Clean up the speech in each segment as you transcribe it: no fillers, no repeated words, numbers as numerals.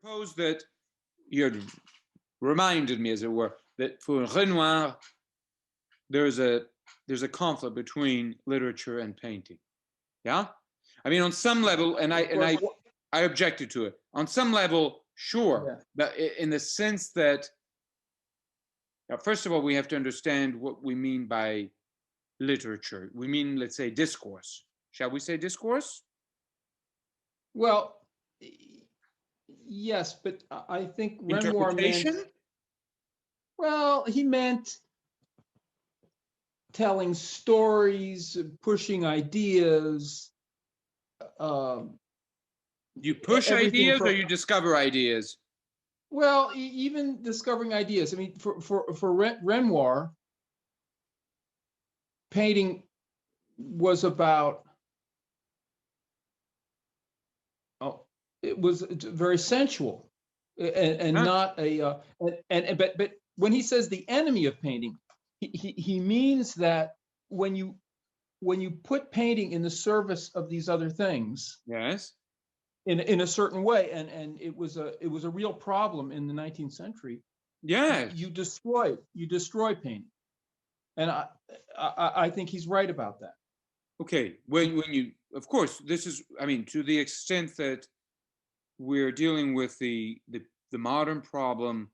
suppose that you had reminded me, as it were, that for Renoir, there's a conflict between literature and painting. Yeah, I mean, on some level, and I objected to it. On some level, sure, Yeah. but in the sense that, first of all, we have to understand what we mean by literature. We mean, let's say, discourse. Shall we say discourse? Well, yes, but I think Renoir meant, Interpretation? well, he meant telling stories, pushing ideas, You push everything ideas or from, you discover ideas? well, even discovering ideas. I mean, for Renoir, painting was about, oh, it was very sensual, and Huh? not a but when he says the enemy of painting, he means that when you put painting in the service of these other things Yes. in a certain way, and it was a real problem in the 19th century, Yes. you destroy painting, and I think he's right about that. Okay. When you, of course, this is, I mean, to the extent that we're dealing with the modern problem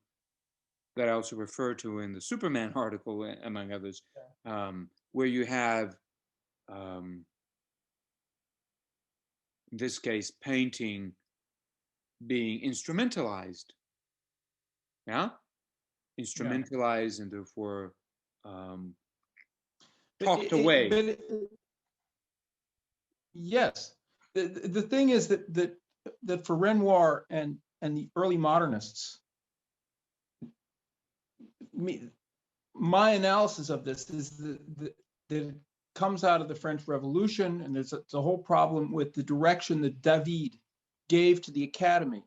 that I also refer to in the Superman article, among others, where you have, in this case, painting being instrumentalized. Yeah, instrumentalized, and therefore talked away. Yes, the thing is that for Renoir and the early modernists, my analysis of this is that it comes out of the French Revolution, and there's a whole problem with the direction that David gave to the Academy,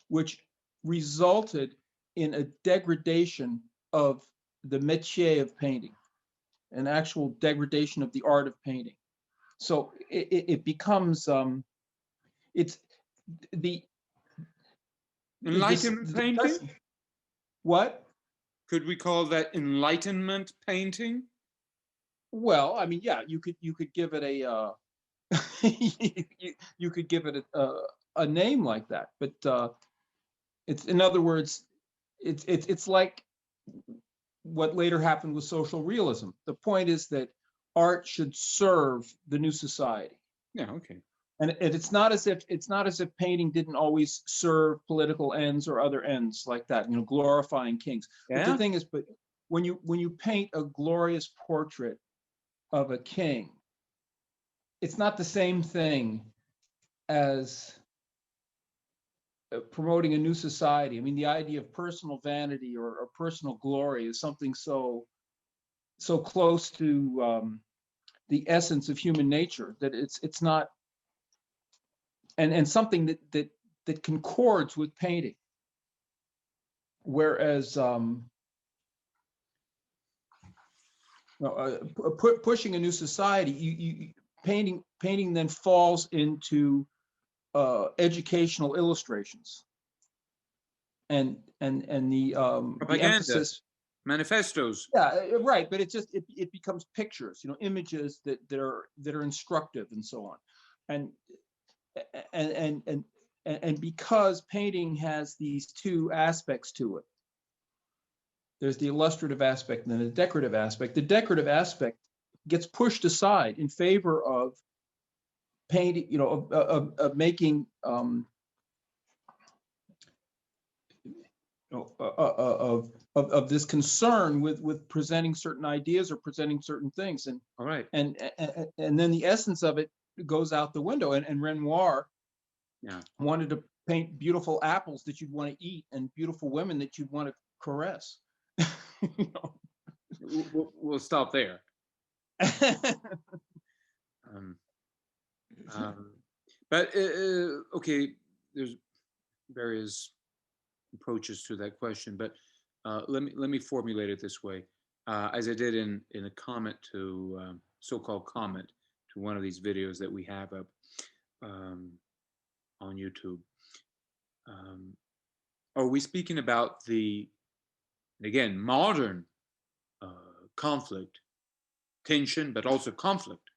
which resulted in a degradation of the métier of painting, an actual degradation of the art of painting. So it becomes it's the Enlightenment painting? What? Could we call that Enlightenment painting? Well, I mean, yeah, you could give it a you could give it a name like that, but it's, in other words, it's like what later happened with social realism. The point is that art should serve the new society. Yeah, okay. And it's not as if painting didn't always serve political ends or other ends like that, glorifying kings. But the thing is, but when you paint a glorious portrait of a king, it's not the same thing as promoting a new society. I mean, the idea of personal vanity or personal glory is something so close to the essence of human nature that it's not, and something that concords with painting. Whereas pushing a new society, you painting then falls into educational illustrations and the emphasis, manifestos. yeah, right, but it becomes pictures, images that are instructive and so on, and because painting has these two aspects to it. There's the illustrative aspect and then the decorative aspect. The decorative aspect gets pushed aside in favor of painting, of making of this concern with presenting certain ideas or presenting certain things, and all right, and then the essence of it goes out the window. And Renoir wanted to paint beautiful apples that you'd want to eat and beautiful women that you'd want to caress. We'll stop there. But okay, there's various approaches to that question, but let me formulate it this way, as I did in a comment to so-called comment to one of these videos that we have up on YouTube. are we speaking about the, again, modern conflict, tension, but also conflict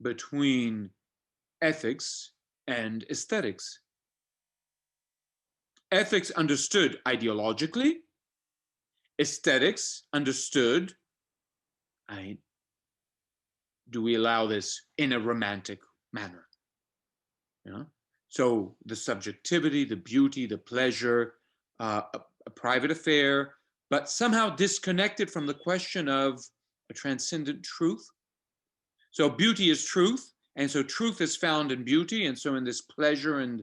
between ethics and aesthetics? Ethics understood ideologically, aesthetics understood, do we allow this in a romantic manner? You know? So the subjectivity, the beauty, the pleasure, a private affair, but somehow disconnected from the question of a transcendent truth. So beauty is truth, and so truth is found in beauty, and so in this pleasure and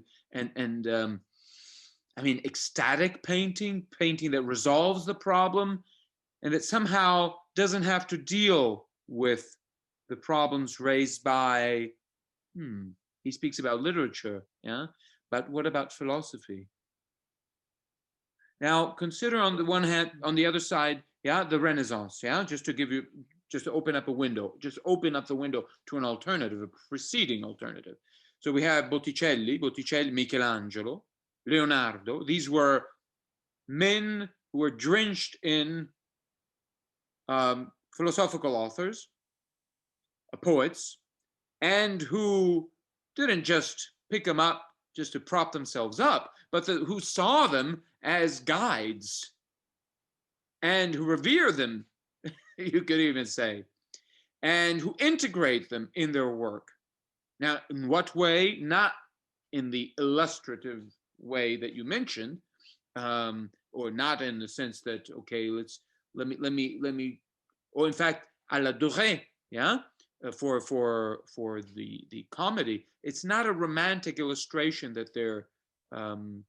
I mean, ecstatic painting, painting that resolves the problem, and that somehow doesn't have to deal with the problems raised by, he speaks about literature, yeah? But what about philosophy? Now, consider on the one hand, on the other side, yeah, the Renaissance, yeah? Just to open up a window, just open up the window to an alternative, a preceding alternative. So we have Botticelli, Michelangelo, Leonardo. These were men who were drenched in philosophical authors, poets, and who didn't just pick them up just to prop themselves up, but who saw them as guides and who revere them, you could even say, and who integrate them in their work. Now, in what way? Not in the illustrative way that you mentioned, or not in the sense that, okay, let me, or in fact, à la Doré, yeah, for the comedy. It's not a romantic illustration that they're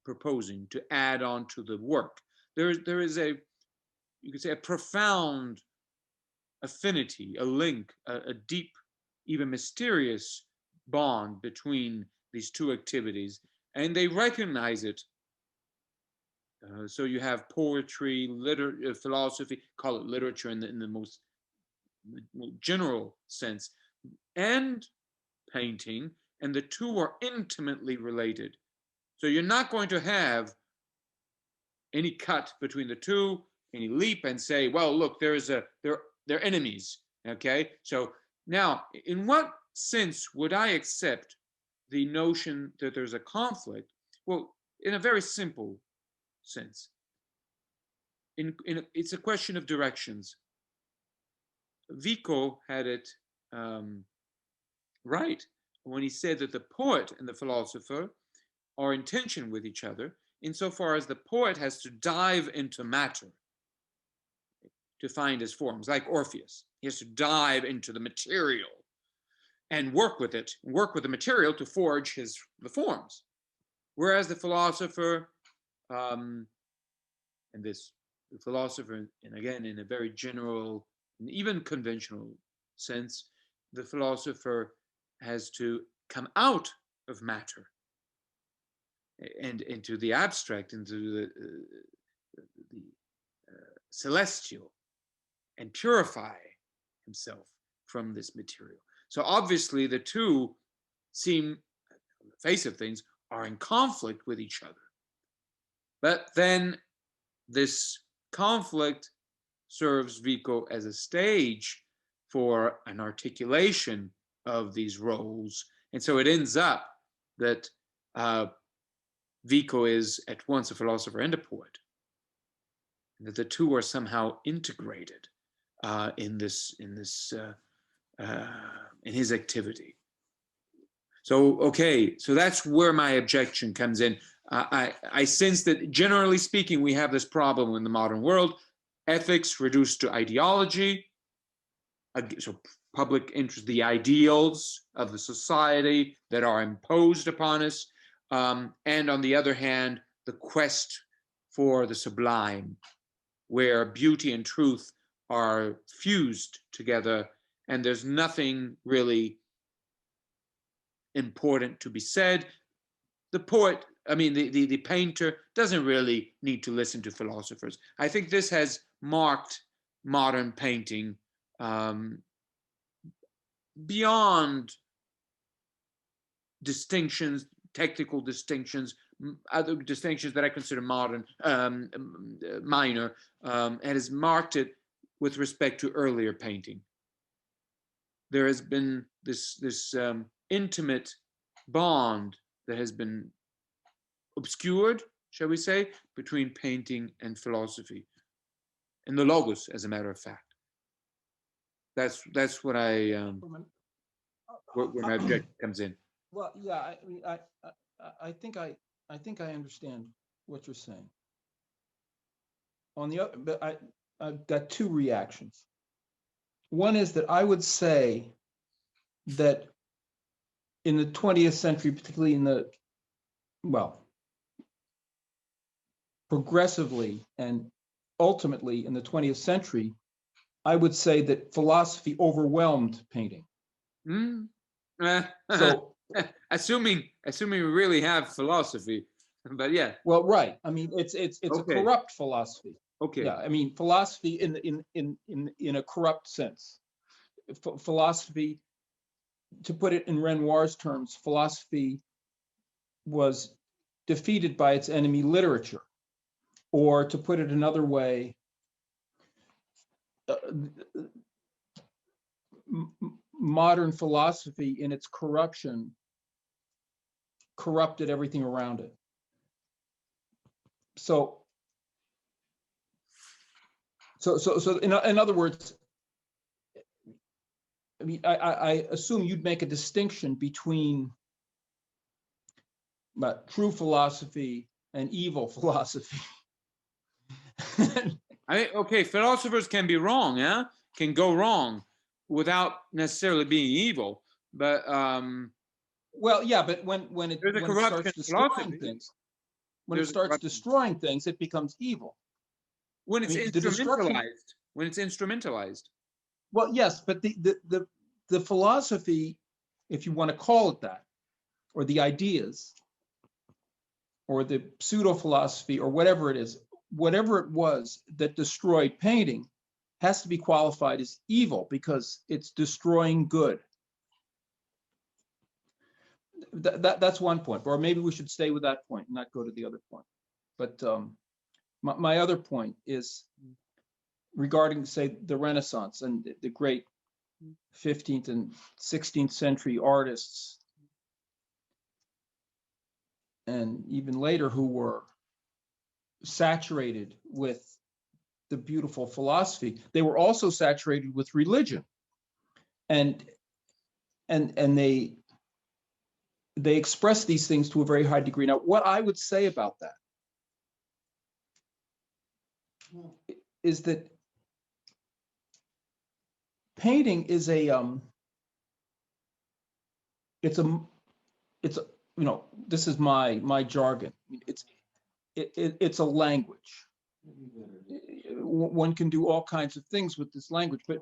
proposing to add on to the work. There is a, you could say, a profound affinity, a link, a deep, even mysterious bond between these two activities, and they recognize it. So you have poetry, philosophy, call it literature in the most general sense, and painting, and the two are intimately related. So you're not going to have any cut between the two, any leap and say, well, look, they're enemies. Okay, so now, in what sense would I accept the notion that there's a conflict? Well, in a very simple sense. It's a question of directions. Vico had it right when he said that the poet and the philosopher are in tension with each other, insofar as the poet has to dive into matter to find his forms, like Orpheus. He has to dive into the material and work with it, work with the material to forge the forms. Whereas the philosopher, and the philosopher, and again, in a very general and even conventional sense, the philosopher has to come out of matter and into the abstract, into the celestial, and purify himself from this material. So obviously the two seem, on the face of things, are in conflict with each other. But then this conflict serves Vico as a stage for an articulation of these roles. And so it ends up that Vico is at once a philosopher and a poet, and that the two are somehow integrated in his activity. So, okay, so that's where my objection comes in. I sense that, generally speaking, we have this problem in the modern world: ethics reduced to ideology, so public interest, the ideals of the society that are imposed upon us, and on the other hand, the quest for the sublime, where beauty and truth are fused together, and there's nothing really important to be said. The poet, I mean, the painter doesn't really need to listen to philosophers. I think this has marked modern painting beyond distinctions, technical distinctions, other distinctions that I consider modern, minor, and has marked it with respect to earlier painting. There has been this intimate bond that has been obscured, shall we say, between painting and philosophy, and the logos, as a matter of fact. That's what where my objection comes in. Well, yeah, I mean, I think I understand what you're saying. On the other, but I've got two reactions. One is that I would say that in the 20th century, particularly in the, well, progressively and ultimately in the 20th century, I would say that philosophy overwhelmed painting. So, assuming we really have philosophy, but yeah. well, right. I mean, it's Okay. a corrupt philosophy. Okay. Yeah, I mean, philosophy in a corrupt sense. Philosophy, to put it in Renoir's terms, philosophy was defeated by its enemy, literature. Or to put it another way, modern philosophy in its corruption corrupted everything around it. So in other words, I mean, I assume you'd make a distinction between true philosophy and evil philosophy. Okay, philosophers can be wrong, yeah, can go wrong without necessarily being evil, but well, yeah, but when it starts destroying things, destroying things, it becomes evil. When it's instrumentalized. When it's instrumentalized. Well, yes, but the philosophy, if you want to call it that, or the ideas, or the pseudo-philosophy, or whatever it is, whatever it was that destroyed painting, has to be qualified as evil because it's destroying good. That's one point, or maybe we should stay with that point and not go to the other point. But my other point is regarding, say, the Renaissance and the great 15th and 16th century artists, and even later, who were saturated with the beautiful philosophy. They were also saturated with religion, and they express these things to a very high degree. Now, what I would say about that is that painting is it's you know, this is my jargon. It's a language. One can do all kinds of things with this language, but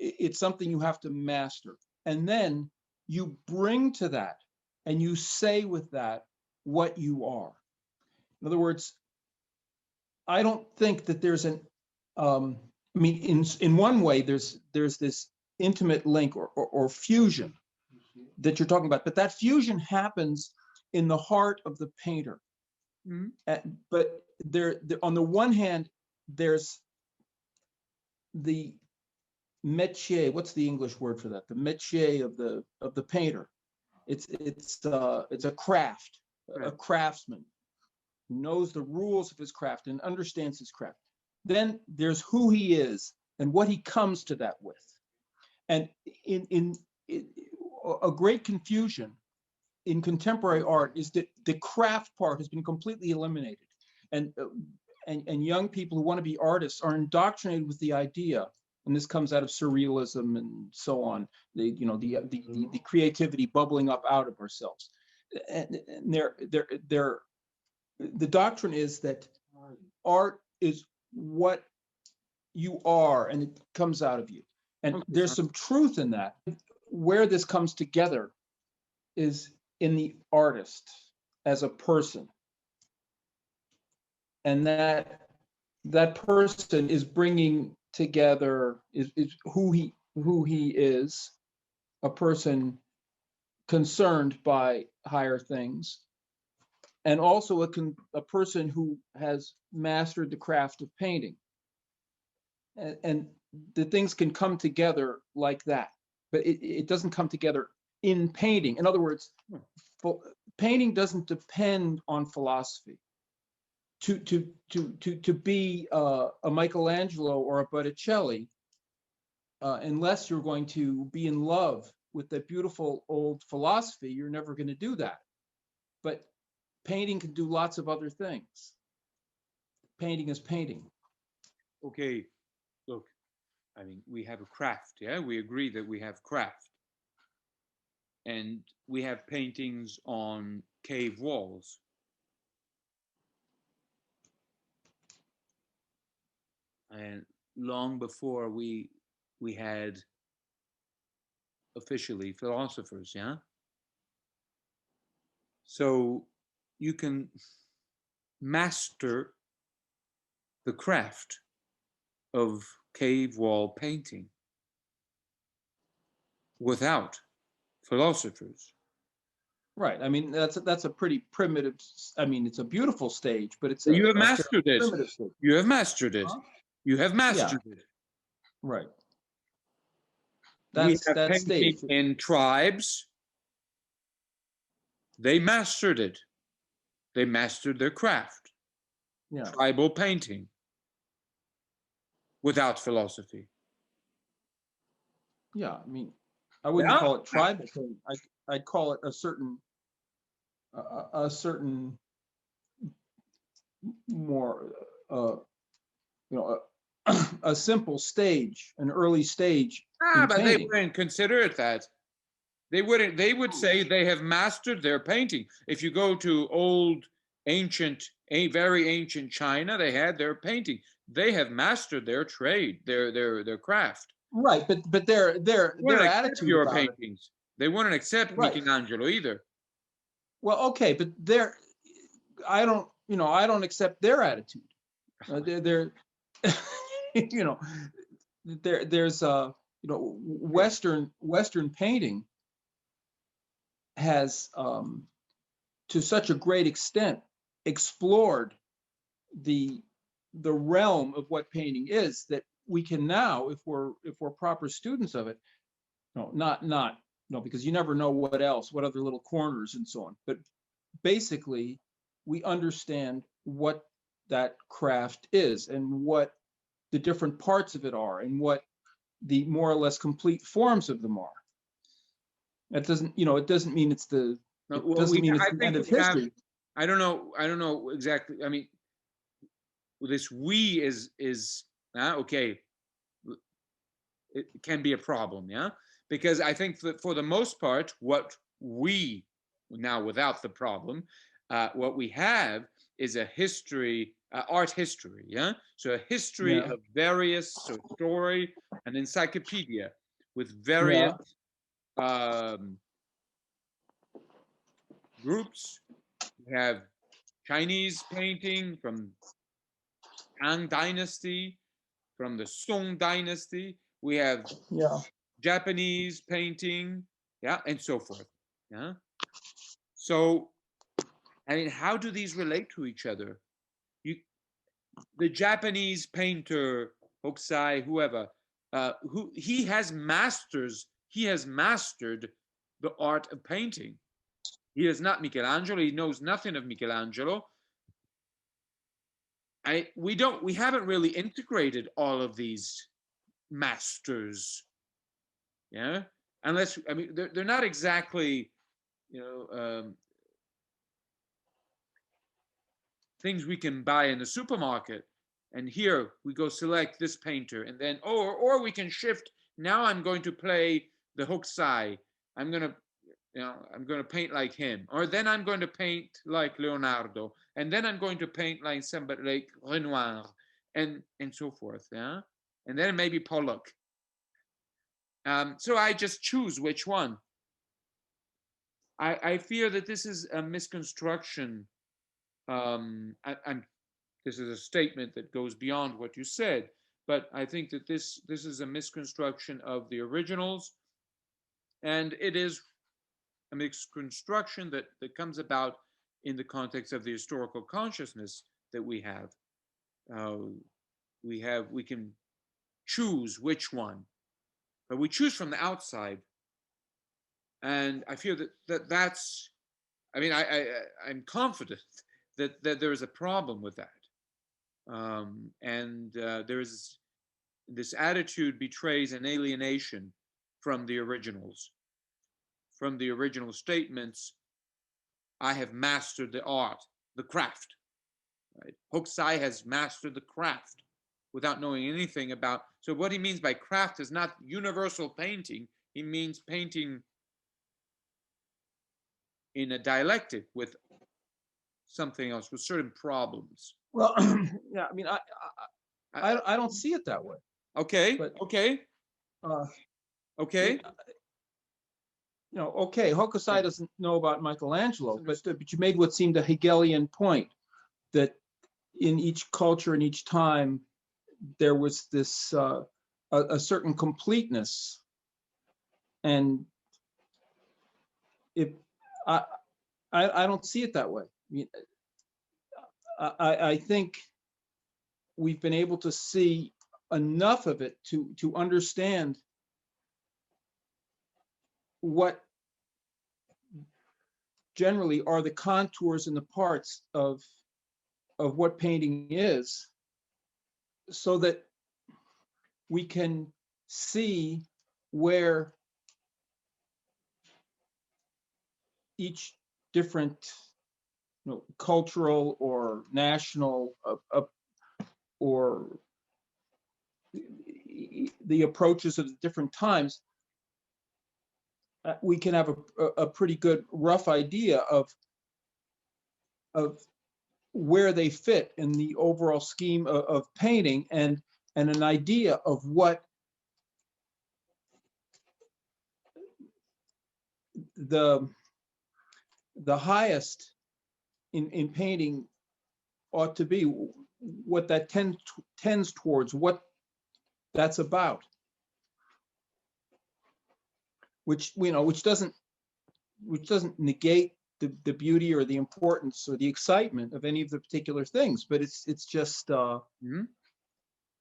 it's something you have to master. And then you bring to that and you say with that what you are. In other words, I don't think that there's I mean, in one way, there's this intimate link or fusion that you're talking about, but that fusion happens in the heart of the painter. Mm-hmm. But there, on the one hand, there's the métier. What's the English word for that? The métier of the painter. It's a craft, right. A craftsman who knows the rules of his craft and understands his craft. Then there's who he is and what he comes to that with. And in a great confusion in contemporary art is that the craft part has been completely eliminated, and young people who want to be artists are indoctrinated with the idea, and this comes out of surrealism and so on. The creativity bubbling up out of ourselves, and the doctrine is that art is what you are, and it comes out of you. And there's some truth in that. Where this comes together is in the artist as a person. And that person is bringing together is who he is, a person concerned by higher things, and also a person who has mastered the craft of painting. And the things can come together like that, but it doesn't come together in painting. In other words, painting doesn't depend on philosophy. To be a Michelangelo or a Botticelli, unless you're going to be in love with the beautiful old philosophy, you're never going to do that. But painting can do lots of other things. Painting is painting. Okay, look, I mean, we have a craft, yeah? We agree that we have craft. And we have paintings on cave walls. And long before we had officially philosophers, yeah? So you can master the craft of cave wall painting without philosophers. Right. I mean, that's a pretty primitive. I mean, it's a beautiful stage, but it's You have a fairly mastered it. primitive stage. You have mastered it. Huh? You have Yeah. mastered it. Right. We That's have that painting stage. in tribes. They mastered it. They mastered their craft. Yeah. Tribal painting without philosophy. Yeah. I mean, I wouldn't Yeah? call it tribal painting. I'd call it a certain more you know a simple stage, an early stage in But they painting. wouldn't consider it that. They wouldn't. They would say they have mastered their painting. If you go to old, ancient, very ancient China, they had their painting. They have mastered their trade, their craft. Right, but their They wouldn't accept attitude your about it. paintings. They wouldn't accept Right. Michelangelo either. Well, okay, but I don't accept their attitude. They're you know, there's Western painting has to such a great extent explored the realm of what painting is that we can now, if we're proper students of it, because you never know what other little corners and so on, but basically we understand what that craft is and what the different parts of it are and what the more or less complete forms of them are. That doesn't, it doesn't mean it's the No, it well, doesn't mean it's I the think end of we have. history. I don't know exactly. I mean, this "we" is okay. It can be a problem, yeah, because I think that for the most part, what we now without the problem, what we have is a history, art history, yeah. So a history Yeah, of various, so story, an encyclopedia with various yeah, groups. We have Chinese painting from Tang Dynasty, from the Song Dynasty. We have yeah. Japanese painting, yeah, and so forth. Yeah. So, I mean, how do these relate to each other? You, the Japanese painter Hokusai, whoever, who he has mastered the art of painting. He is not Michelangelo. He knows nothing of Michelangelo. We haven't really integrated all of these masters, yeah. Unless I mean, they're not exactly, you know, things we can buy in the supermarket. And here we go select this painter, and then or we can shift. Now I'm going to play the Hokusai. I'm gonna I'm going to paint like him, or then I'm going to paint like Leonardo, and then I'm going to paint like somebody like Renoir, and so forth. Yeah, and then maybe Pollock. So I just choose which one. I fear that this is a misconstruction. This is a statement that goes beyond what you said, but I think that this is a misconstruction of the originals, and it is a misconstruction that comes about in the context of the historical consciousness that we have. We can choose which one, but we choose from the outside. And I feel that's, I mean, I'm confident that there is a problem with that. There is this attitude betrays an alienation from the originals, from the original statements. I have mastered the art, the craft. Right? Hokusai has mastered the craft without knowing anything about. So what he means by craft is not universal painting. He means painting in a dialectic with something else, with certain problems. Well, yeah, I mean, I don't see it that way. Okay, But, okay, okay. Okay, Hokusai doesn't know about Michelangelo, but you made what seemed a Hegelian point, that in each culture and each time there was this a certain completeness, and if I don't see it that way. I mean, I think we've been able to see enough of it to understand what generally are the contours and the parts of what painting is, so that we can see where each different cultural or national or the approaches of the different times, we can have a pretty good rough idea of where they fit in the overall scheme of painting, and an idea of what the highest in painting ought to be, what that tends towards, what that's about, which doesn't negate the beauty or the importance or the excitement of any of the particular things, but it's just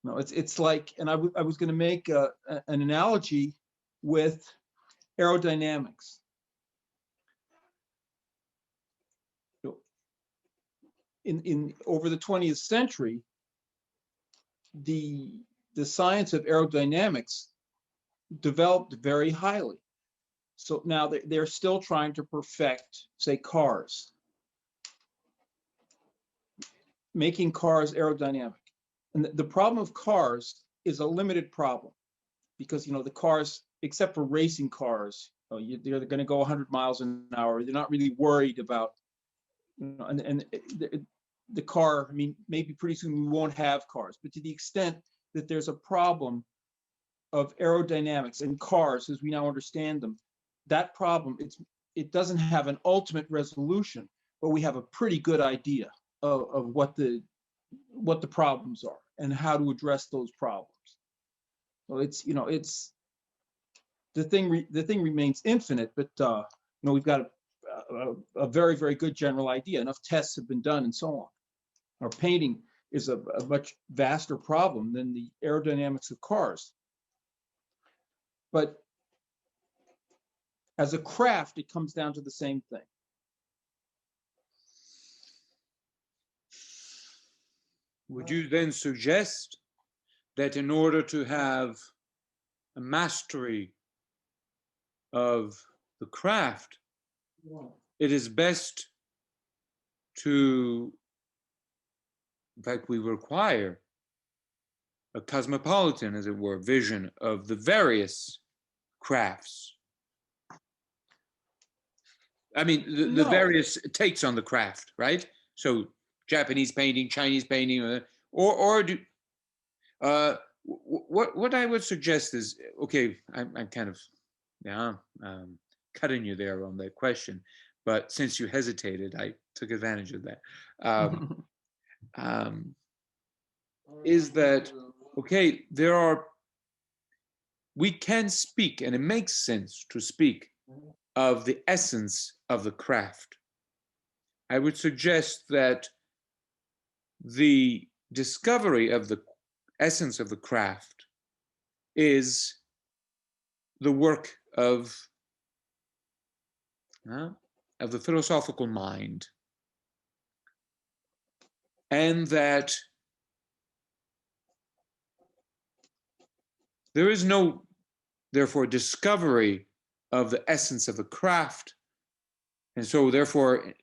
it's like, and I was going to make an analogy with aerodynamics. In over the 20th century, the science of aerodynamics developed very highly. So now they're still trying to perfect, say, cars, making cars aerodynamic. And the problem of cars is a limited problem, because the cars, except for racing cars, they're going to go 100 miles an hour. They're not really worried about, and the car. I mean, maybe pretty soon we won't have cars, but to the extent that there's a problem of aerodynamics in cars as we now understand them, that problem, it doesn't have an ultimate resolution, but we have a pretty good idea of what the problems are and how to address those problems. So it's the thing remains infinite, but we've got a very, very good general idea. Enough tests have been done and so on. Our painting is a much vaster problem than the aerodynamics of cars. But as a craft, it comes down to the same thing. Would you then suggest that in order to have a mastery of the craft, it is best to, in fact, we require a cosmopolitan, as it were, vision of the various crafts? I mean, the various takes on the craft, right? So Japanese painting, Chinese painting, or do what I would suggest is, okay, I'm kind of cutting you there on that question, but since you hesitated, I took advantage of that. Is that okay? We can speak, and it makes sense to speak of the essence of the craft, I would suggest that the discovery of the essence of the craft is the work of the philosophical mind, and that there is no, therefore, discovery of the essence of the craft, and so therefore,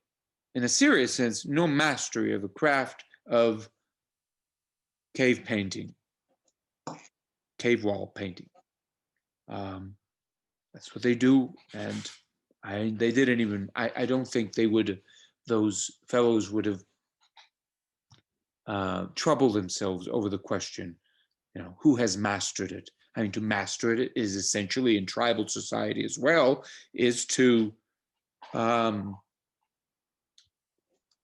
in a serious sense, no mastery of the craft of cave painting, cave wall painting. That's what they do, and they didn't even, I don't think they would, those fellows would have troubled themselves over the question, who has mastered it? I mean, to master it is essentially, in tribal society as well, is to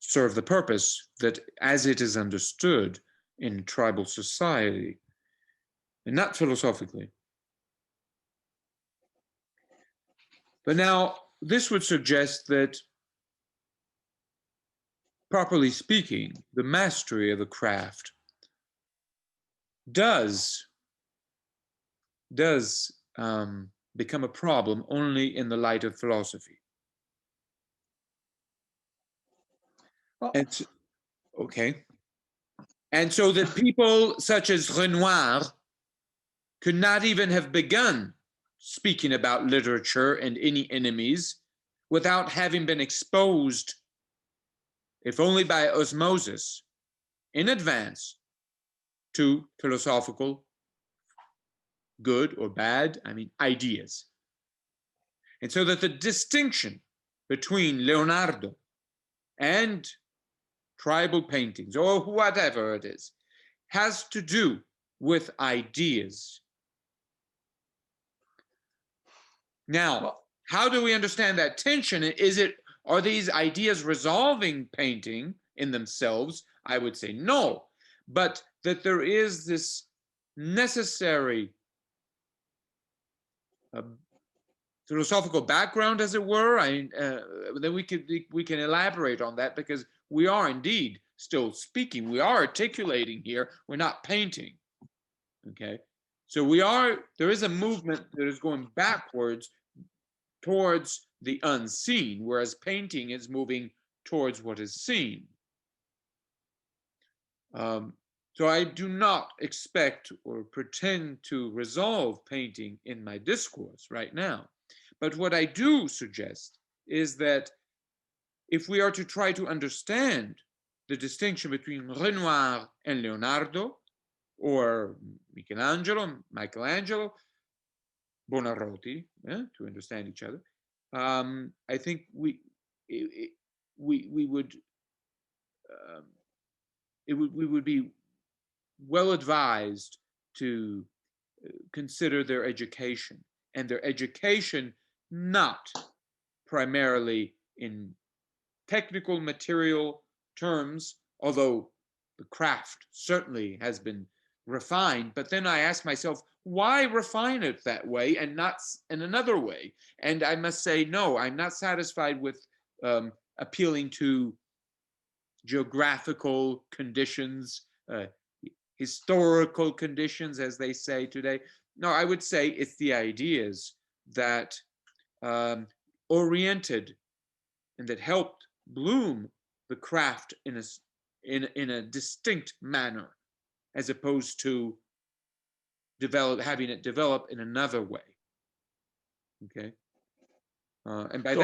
serve the purpose that, as it is understood in tribal society, and not philosophically. But now, this would suggest that, properly speaking, the mastery of the craft does become a problem only in the light of philosophy. Well, And okay. And so that people such as Renoir could not even have begun speaking about literature and any enemies without having been exposed, if only by osmosis, in advance to philosophical, good or bad, ideas. And so that the distinction between Leonardo and tribal paintings, or whatever it is, has to do with ideas. Now, how do we understand that tension? Are these ideas resolving painting in themselves? I would say no, but that there is this necessary philosophical background, as it were. Then we can elaborate on that, because we are indeed still speaking. We are articulating here. We're not painting. Okay, so there is a movement that is going backwards towards the unseen, whereas painting is moving towards what is seen. So I do not expect or pretend to resolve painting in my discourse right now. But what I do suggest is that if we are to try to understand the distinction between Renoir and Leonardo, or Michelangelo, Buonarroti, to understand each other, I think we would be well advised to consider their education, and their education not primarily in technical material terms, although the craft certainly has been refined. But then I ask myself, why refine it that way and not in another way? And I must say, no, I'm not satisfied with appealing to geographical conditions, historical conditions, as they say today. No, I would say it's the ideas that oriented and that helped bloom the craft in a distinct manner, as opposed to having it develop in another way. Okay. And by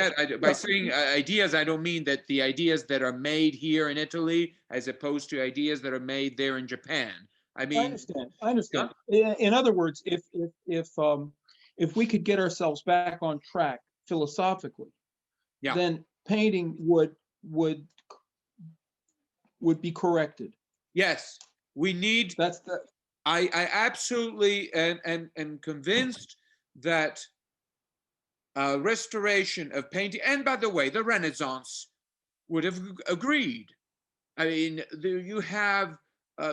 by saying ideas, I don't mean that the ideas that are made here in Italy as opposed to ideas that are made there in Japan. I mean, I understand. In other words, if we could get ourselves back on track philosophically, then painting would be corrected. Yes, we need. I absolutely am convinced that restoration of painting, and by the way, the Renaissance would have agreed. I mean, you have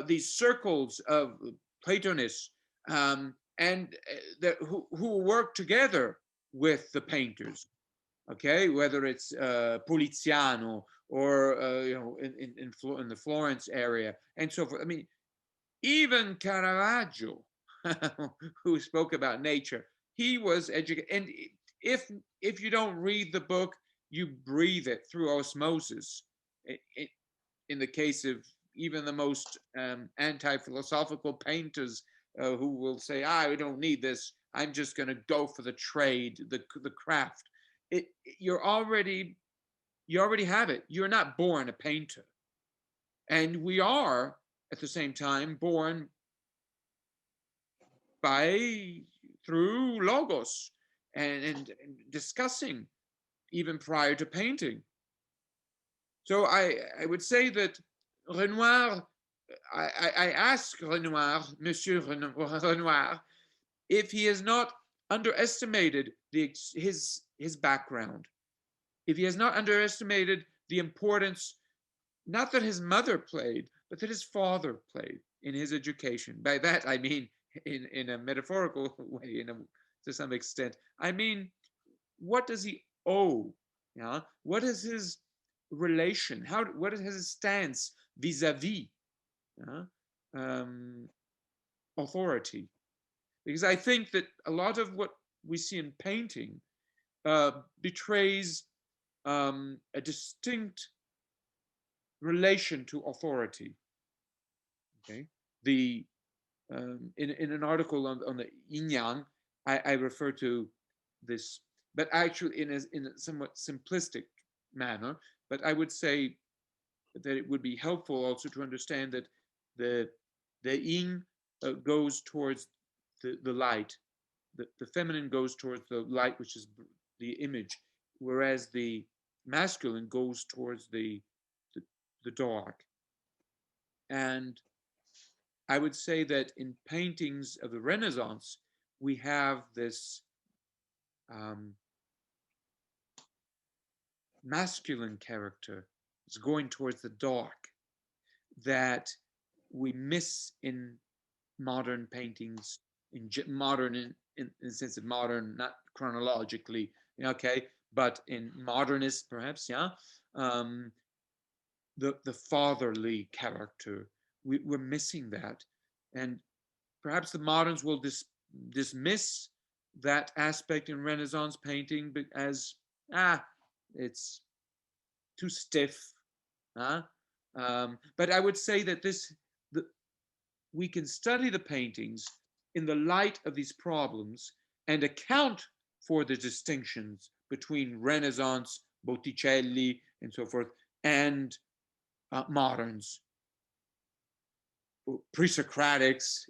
these circles of Platonists who work together with the painters. Okay, whether it's Poliziano or in the Florence area, and so forth. I mean, even Caravaggio, who spoke about nature, he was educated. And if you don't read the book, you breathe it through osmosis. In the case of even the most anti-philosophical painters, who will say, we don't need this, I'm just going to go for the trade, the craft. You already have it. You're not born a painter. And we are, at the same time, born through logos and discussing even prior to painting. So I would say that Renoir, I ask Renoir, Monsieur Renoir, if he has not underestimated his background, if he has not underestimated the importance, not that his mother played, but that his father played in his education. By that I mean, in a metaphorical way, to some extent, I mean, what does he owe? Yeah, what is his relation? What is his stance vis-a-vis authority? Because I think that a lot of what we see in painting betrays a distinct relation to authority. Okay, in an article on the yin yang, I refer to this, but actually in a somewhat simplistic manner. But I would say that it would be helpful also to understand that the yin goes towards the light, the feminine goes towards the light, which is the image, whereas the masculine goes towards the dark. And I would say that in paintings of the Renaissance, we have this masculine character. It's going towards the dark that we miss in modern paintings, modern in the sense of modern, not chronologically, okay, but in modernist perhaps, yeah. The fatherly character, we're missing that, and perhaps the moderns will dismiss that aspect in Renaissance painting as it's too stiff, but I would say that we can study the paintings in the light of these problems and account for the distinctions between Renaissance, Botticelli, and so forth, and moderns, pre-Socratics,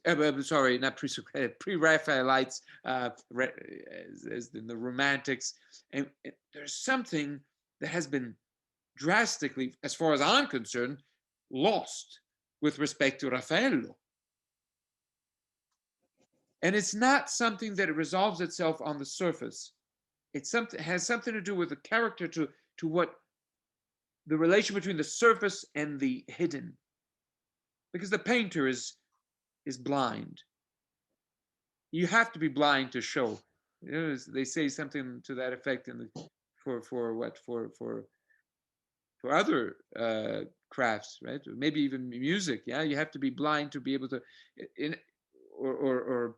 sorry, not pre-Socratic, pre-Raphaelites, as in the Romantics. And there's something that has been drastically, as far as I'm concerned, lost with respect to Raffaello. And it's not something that resolves itself on the surface. It has something to do with the character, to what the relation between the surface and the hidden. Because the painter is blind. You have to be blind to show. They say something to that effect for other crafts, right? Maybe even music. Yeah, you have to be blind to be able to, or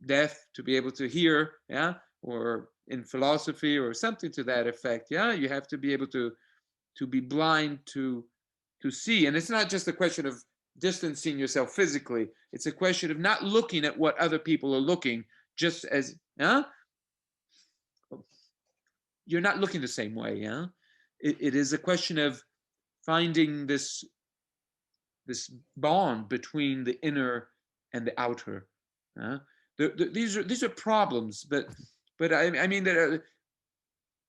deaf to be able to hear. Yeah, or in philosophy or something to that effect. Yeah, you have to be able to be blind to see. And it's not just a question of distancing yourself physically. It's a question of not looking at what other people are looking, just as you're not looking the same way. Yeah, it is a question of finding this bond between the inner and the outer. These are problems, but I mean that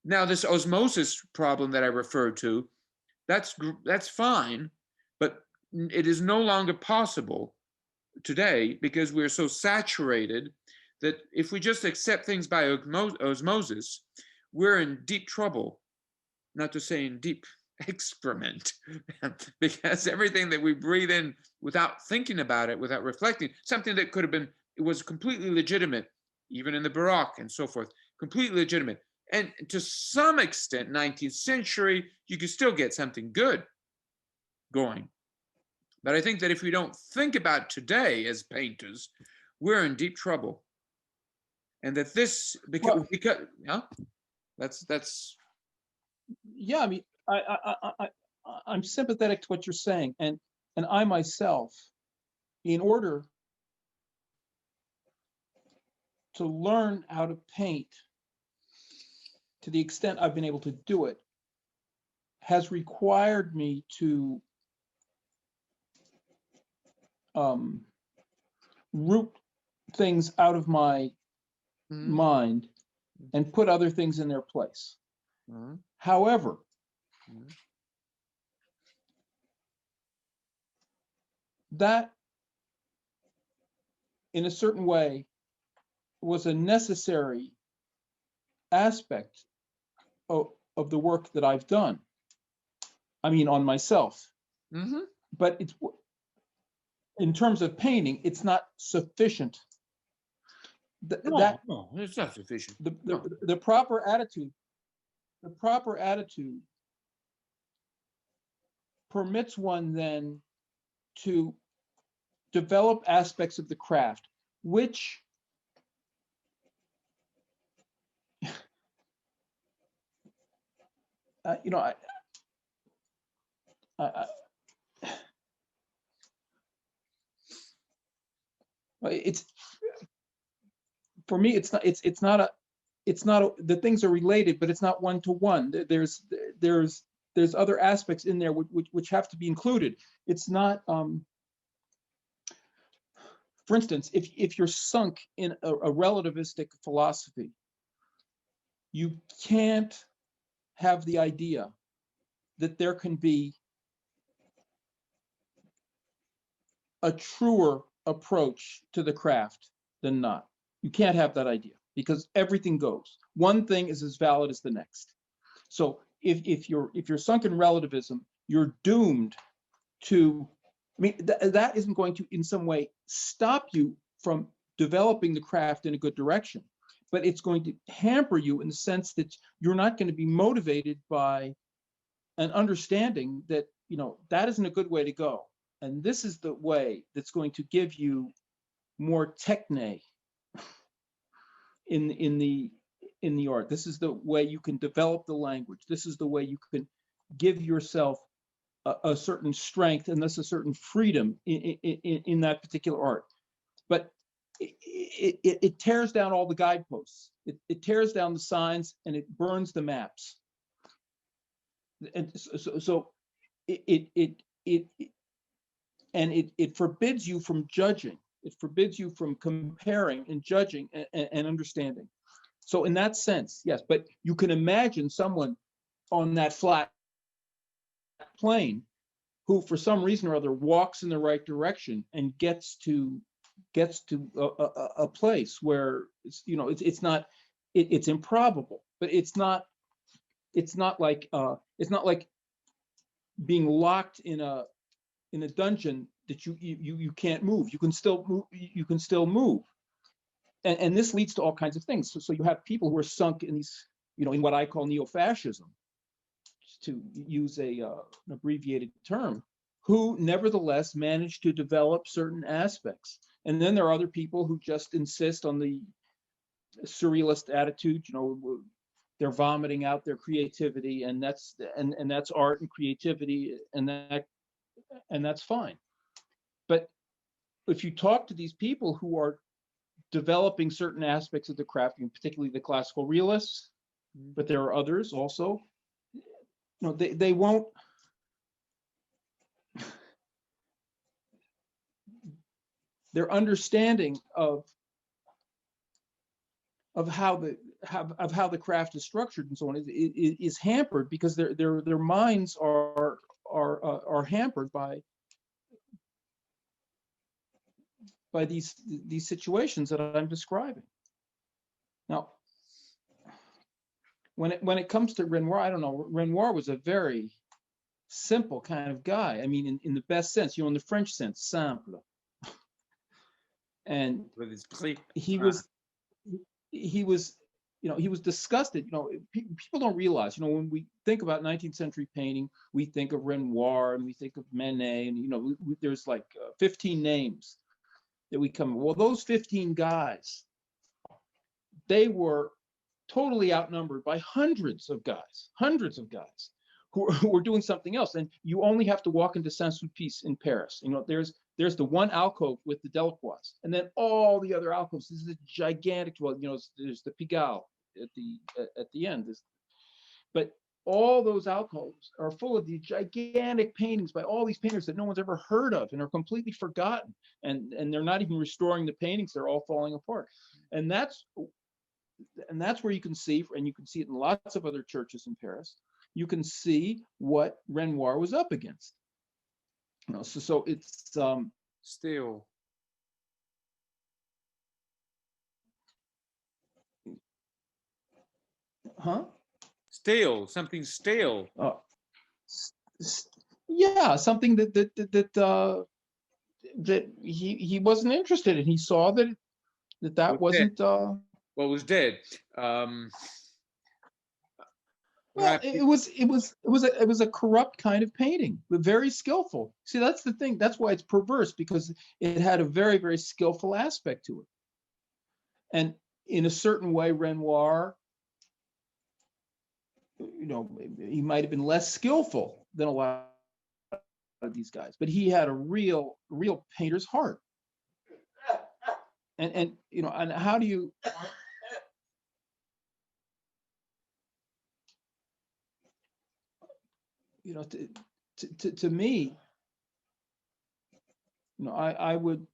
now this osmosis problem that I referred to, that's fine, but it is no longer possible today because we're so saturated that if we just accept things by osmosis, we're in deep trouble, not to say in deep excrement, because everything that we breathe in without thinking about it, without reflecting, something that could have been, it was completely legitimate, even in the Baroque and so forth, completely legitimate. And to some extent, 19th century, you could still get something good going. But I think that if we don't think about today as painters, we're in deep trouble. And that this, because yeah, that's yeah, I mean, I'm sympathetic to what you're saying, and I myself, in order to learn how to paint to the extent I've been able to do it, has required me to root things out of my mind and put other things in their place. However, that in a certain way was a necessary aspect of the work that I've done. I mean, on myself. But it's, in terms of painting, it's not sufficient. No, it's not sufficient. The proper attitude permits one then to develop aspects of the craft, which you know, it's, for me, it's not the things are related, but it's not one to one. There's other aspects in there which have to be included. It's not, for instance, if you're sunk in a relativistic philosophy, you can't have the idea that there can be a truer approach to the craft than not. You can't have that idea because everything goes. One thing is as valid as the next. So if you're sunk in relativism, you're doomed to, I mean, that isn't going to in some way stop you from developing the craft in a good direction, but it's going to hamper you in the sense that you're not going to be motivated by an understanding that, you know, that isn't a good way to go. And this is the way that's going to give you more techne in the art. This is the way you can develop the language. This is the way you can give yourself a certain strength and thus a certain freedom in that particular art. But it tears down all the guideposts. It tears down the signs and it burns the maps. And so it forbids you from judging. It forbids you from comparing and judging and understanding. So in that sense, yes, but you can imagine someone on that flat plane who for some reason or other walks in the right direction and gets to a place where it's, you know, it's not, it's improbable, but it's not like being locked in a dungeon that you can't move. You can still move. You can still move, and this leads to all kinds of things. So you have people who are sunk in these, you know, in what I call neo-fascism, to use an abbreviated term, who nevertheless manage to develop certain aspects. And then there are other people who just insist on the surrealist attitude. You know, they're vomiting out their creativity, and that's art and creativity, and that's fine. But if you talk to these people who are developing certain aspects of the craft, particularly the classical realists, but there are others also, you know, they won't, their understanding of how the craft is structured and so on is hampered because their minds are hampered by these situations that I'm describing. Now, when it comes to Renoir, I don't know. Renoir was a very simple kind of guy. I mean, in the best sense, you know, in the French sense, simple. And he was he was disgusted. People don't realize, when we think about 19th century painting, we think of Renoir and we think of Manet, and there's like 15 names that we come. Well, those 15 guys, they were totally outnumbered by hundreds of guys who were doing something else. And you only have to walk into Saint-Sulpice in Paris. There's the one alcove with the Delacroix, and then all the other alcoves. This is a gigantic. Well, there's the Pigalle at the end. But all those alcoves are full of these gigantic paintings by all these painters that no one's ever heard of and are completely forgotten. And they're not even restoring the paintings; they're all falling apart. And that's where you can see, and you can see it in lots of other churches in Paris. You can see what Renoir was up against. So it's Still. Huh? Stale, something stale. Yeah, something that he wasn't interested in. He saw that wasn't. Well, was dead. Well, it was a corrupt kind of painting, but very skillful. See, that's the thing. That's why it's perverse, because it had a very, very skillful aspect to it. And in a certain way, Renoir, he might have been less skillful than a lot of these guys, but he had a real painter's heart. And how do you? To me, I would.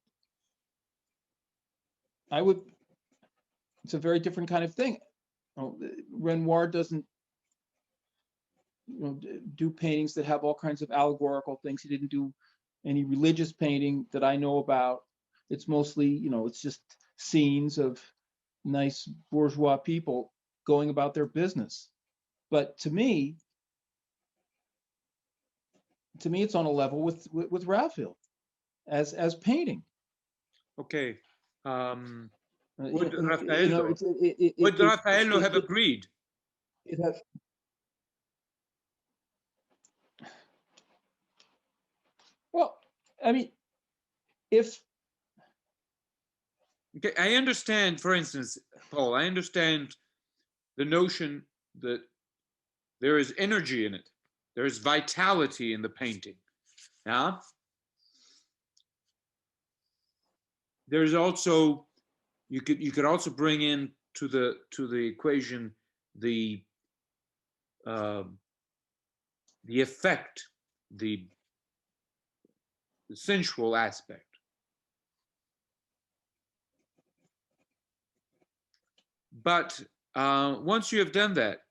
It's a very different kind of thing. Renoir doesn't, do paintings that have all kinds of allegorical things. He didn't do any religious painting that I know about. It's mostly, it's just scenes of nice bourgeois people going about their business. But to me, it's on a level with Raphael as painting. Okay. Would Raffaello have agreed? It has. Well, I mean, if. Okay, I understand, for instance, Paul, I understand the notion that there is energy in it. There is vitality in the painting. Yeah. There's also, you could also bring in to the equation the effect, the sensual aspect. But once you have done that,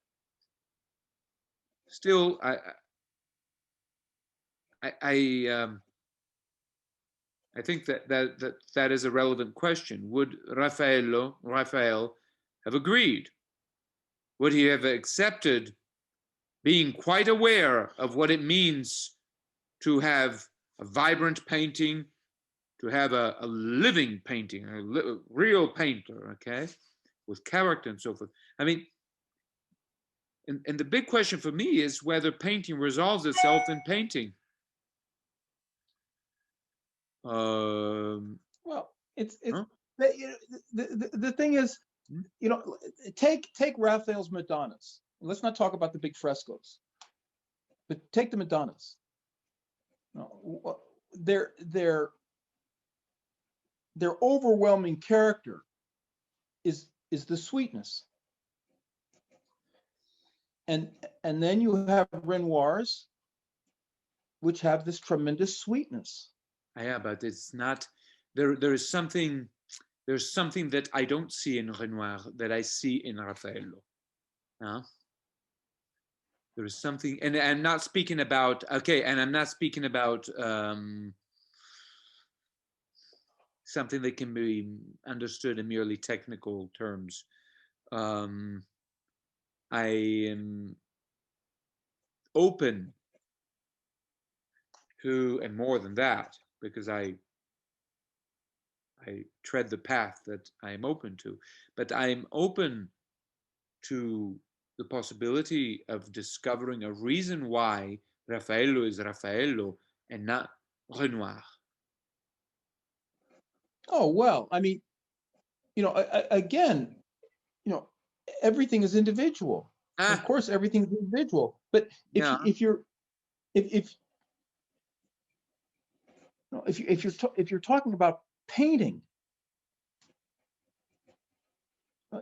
still, I think that is a relevant question. Would Raphael have agreed? Would he have accepted being quite aware of what it means to have a vibrant painting, to have a living painting, a real painter, okay, with character and so forth? I mean, and the big question for me is whether painting resolves itself in painting. Well, it's huh? The thing is, take Raphael's Madonnas. Let's not talk about the big frescoes, but take the Madonnas. Their overwhelming character is the sweetness, and then you have Renoirs, which have this tremendous sweetness. Yeah, but it's not. There's something that I don't see in Renoir that I see in Raffaello. There is something, and I'm not speaking about something that can be understood in merely technical terms. I am open to, and more than that, because I tread the path that I am open to, but I'm open to the possibility of discovering a reason why Raffaello is Raffaello and not Renoir. Oh, well, I mean, again, everything is individual. Of Ah, course, everything is individual. But if yeah. if you're talking about painting,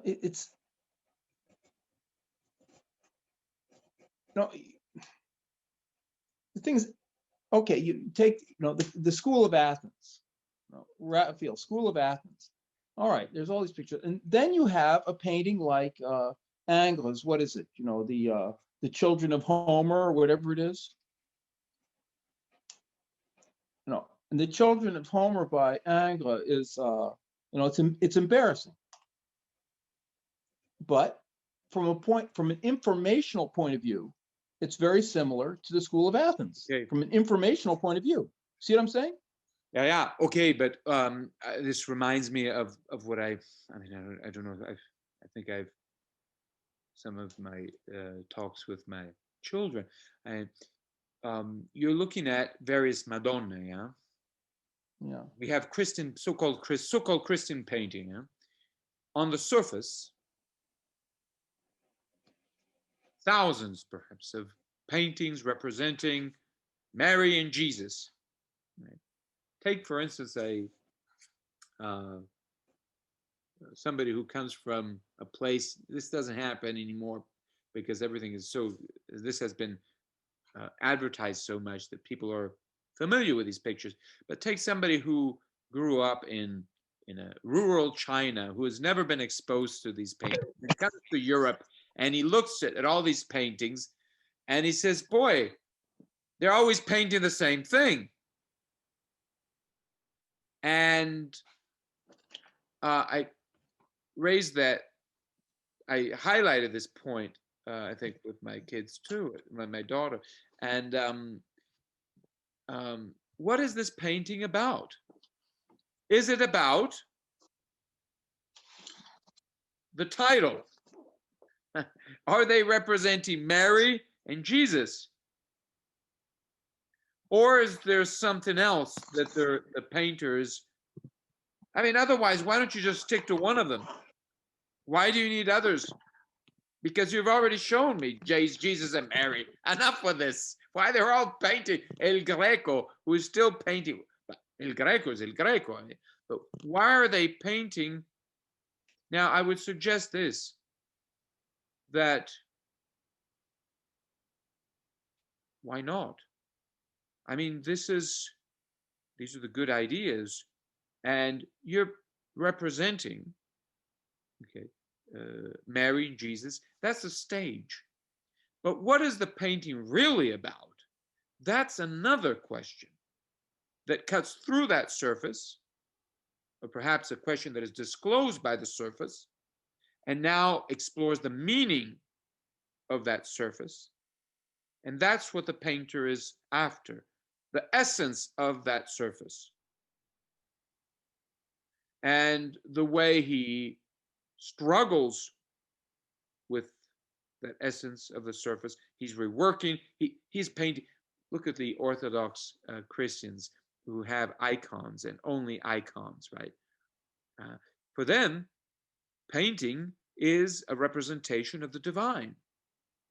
it's the things. Okay, you take the School of Athens, Raphael, School of Athens. All right, there's all these pictures, and then you have a painting like Ingres. What is it? The Children of Homer, or whatever it is. And the Children of Homer by Ingres is, it's embarrassing. But from an informational point of view, it's very similar to the School of Athens. Okay. From an informational point of view. See what I'm saying? Yeah. Okay, but this reminds me of what I mean, I don't know. I think I've some of my talks with my children. You're looking at various Madonna, yeah. Yeah. We have so-called Christian painting. Yeah? On the surface, thousands perhaps of paintings representing Mary and Jesus. Right? Take for instance somebody who comes from a place. This doesn't happen anymore because everything is so. This has been advertised so much that people are familiar with these pictures. But take somebody who grew up in a rural China, who has never been exposed to these paintings, and comes to Europe, and he looks at all these paintings, and he says, "Boy, they're always painting the same thing." And I raised that. I highlighted this point, I think, with my kids too, my daughter. And what is this painting about? Is it about the title? Are they representing Mary and Jesus? Or is there something else that the painters? I mean, otherwise, why don't you just stick to one of them? Why do you need others? Because you've already shown me Jesus and Mary. Enough with this. Why they're all painting El Greco, who is still painting. El Greco is El Greco. But why are they painting? Now, I would suggest this, that why not? I mean, these are the good ideas, and you're representing, okay, Mary and Jesus. That's a stage. But what is the painting really about? That's another question that cuts through that surface, or perhaps a question that is disclosed by the surface, and now explores the meaning of that surface. And that's what the painter is after, the essence of that surface. And the way he struggles with that essence of the surface, he's reworking, he's painting. Look at the Orthodox Christians who have icons and only icons, right? For them, painting is a representation of the divine.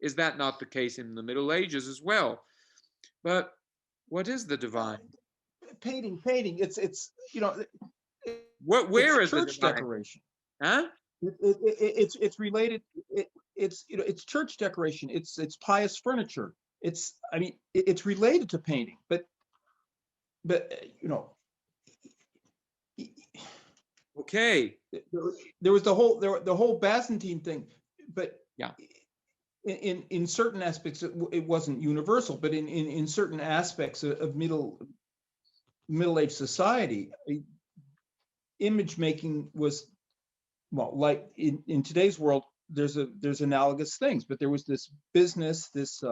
Is that not the case in the Middle Ages as well? But what is the divine? Painting. It's Where is the church divine? decoration. Huh? It's related. It's church decoration. It's pious furniture. It's related to painting, but Okay. There was the whole Byzantine thing, but yeah, in certain aspects it wasn't universal, but in certain aspects of middle-aged society, image making was, well, like in today's world, there's analogous things, but there was this business, this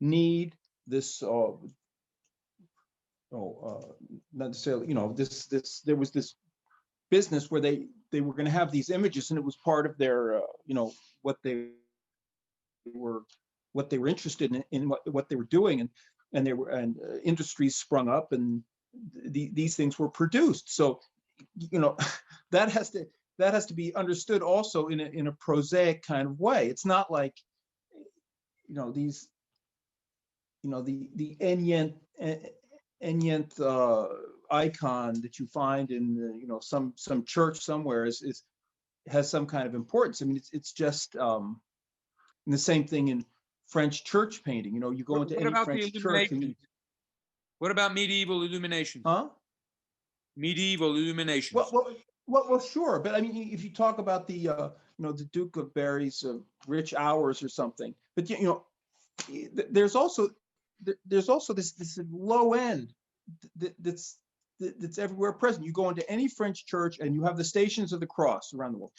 need, this not necessarily, there was this business where they they were going to have these images, and it was part of their, what they were interested in what they were doing, and industries sprung up, and these things were produced. So, that has to be understood also in a prosaic kind of way. It's not like, these, the Enyenth icon that you find in some church somewhere has some kind of importance. I mean, it's just the same thing in French church painting. You go into any French church and what about medieval illuminations? Huh? Medieval illuminations. Well, sure, but I mean, if you talk about the the Duke of Berry's Rich Hours or something, but there's also this low end that's everywhere present. You go into any French church and you have the Stations of the Cross around the world,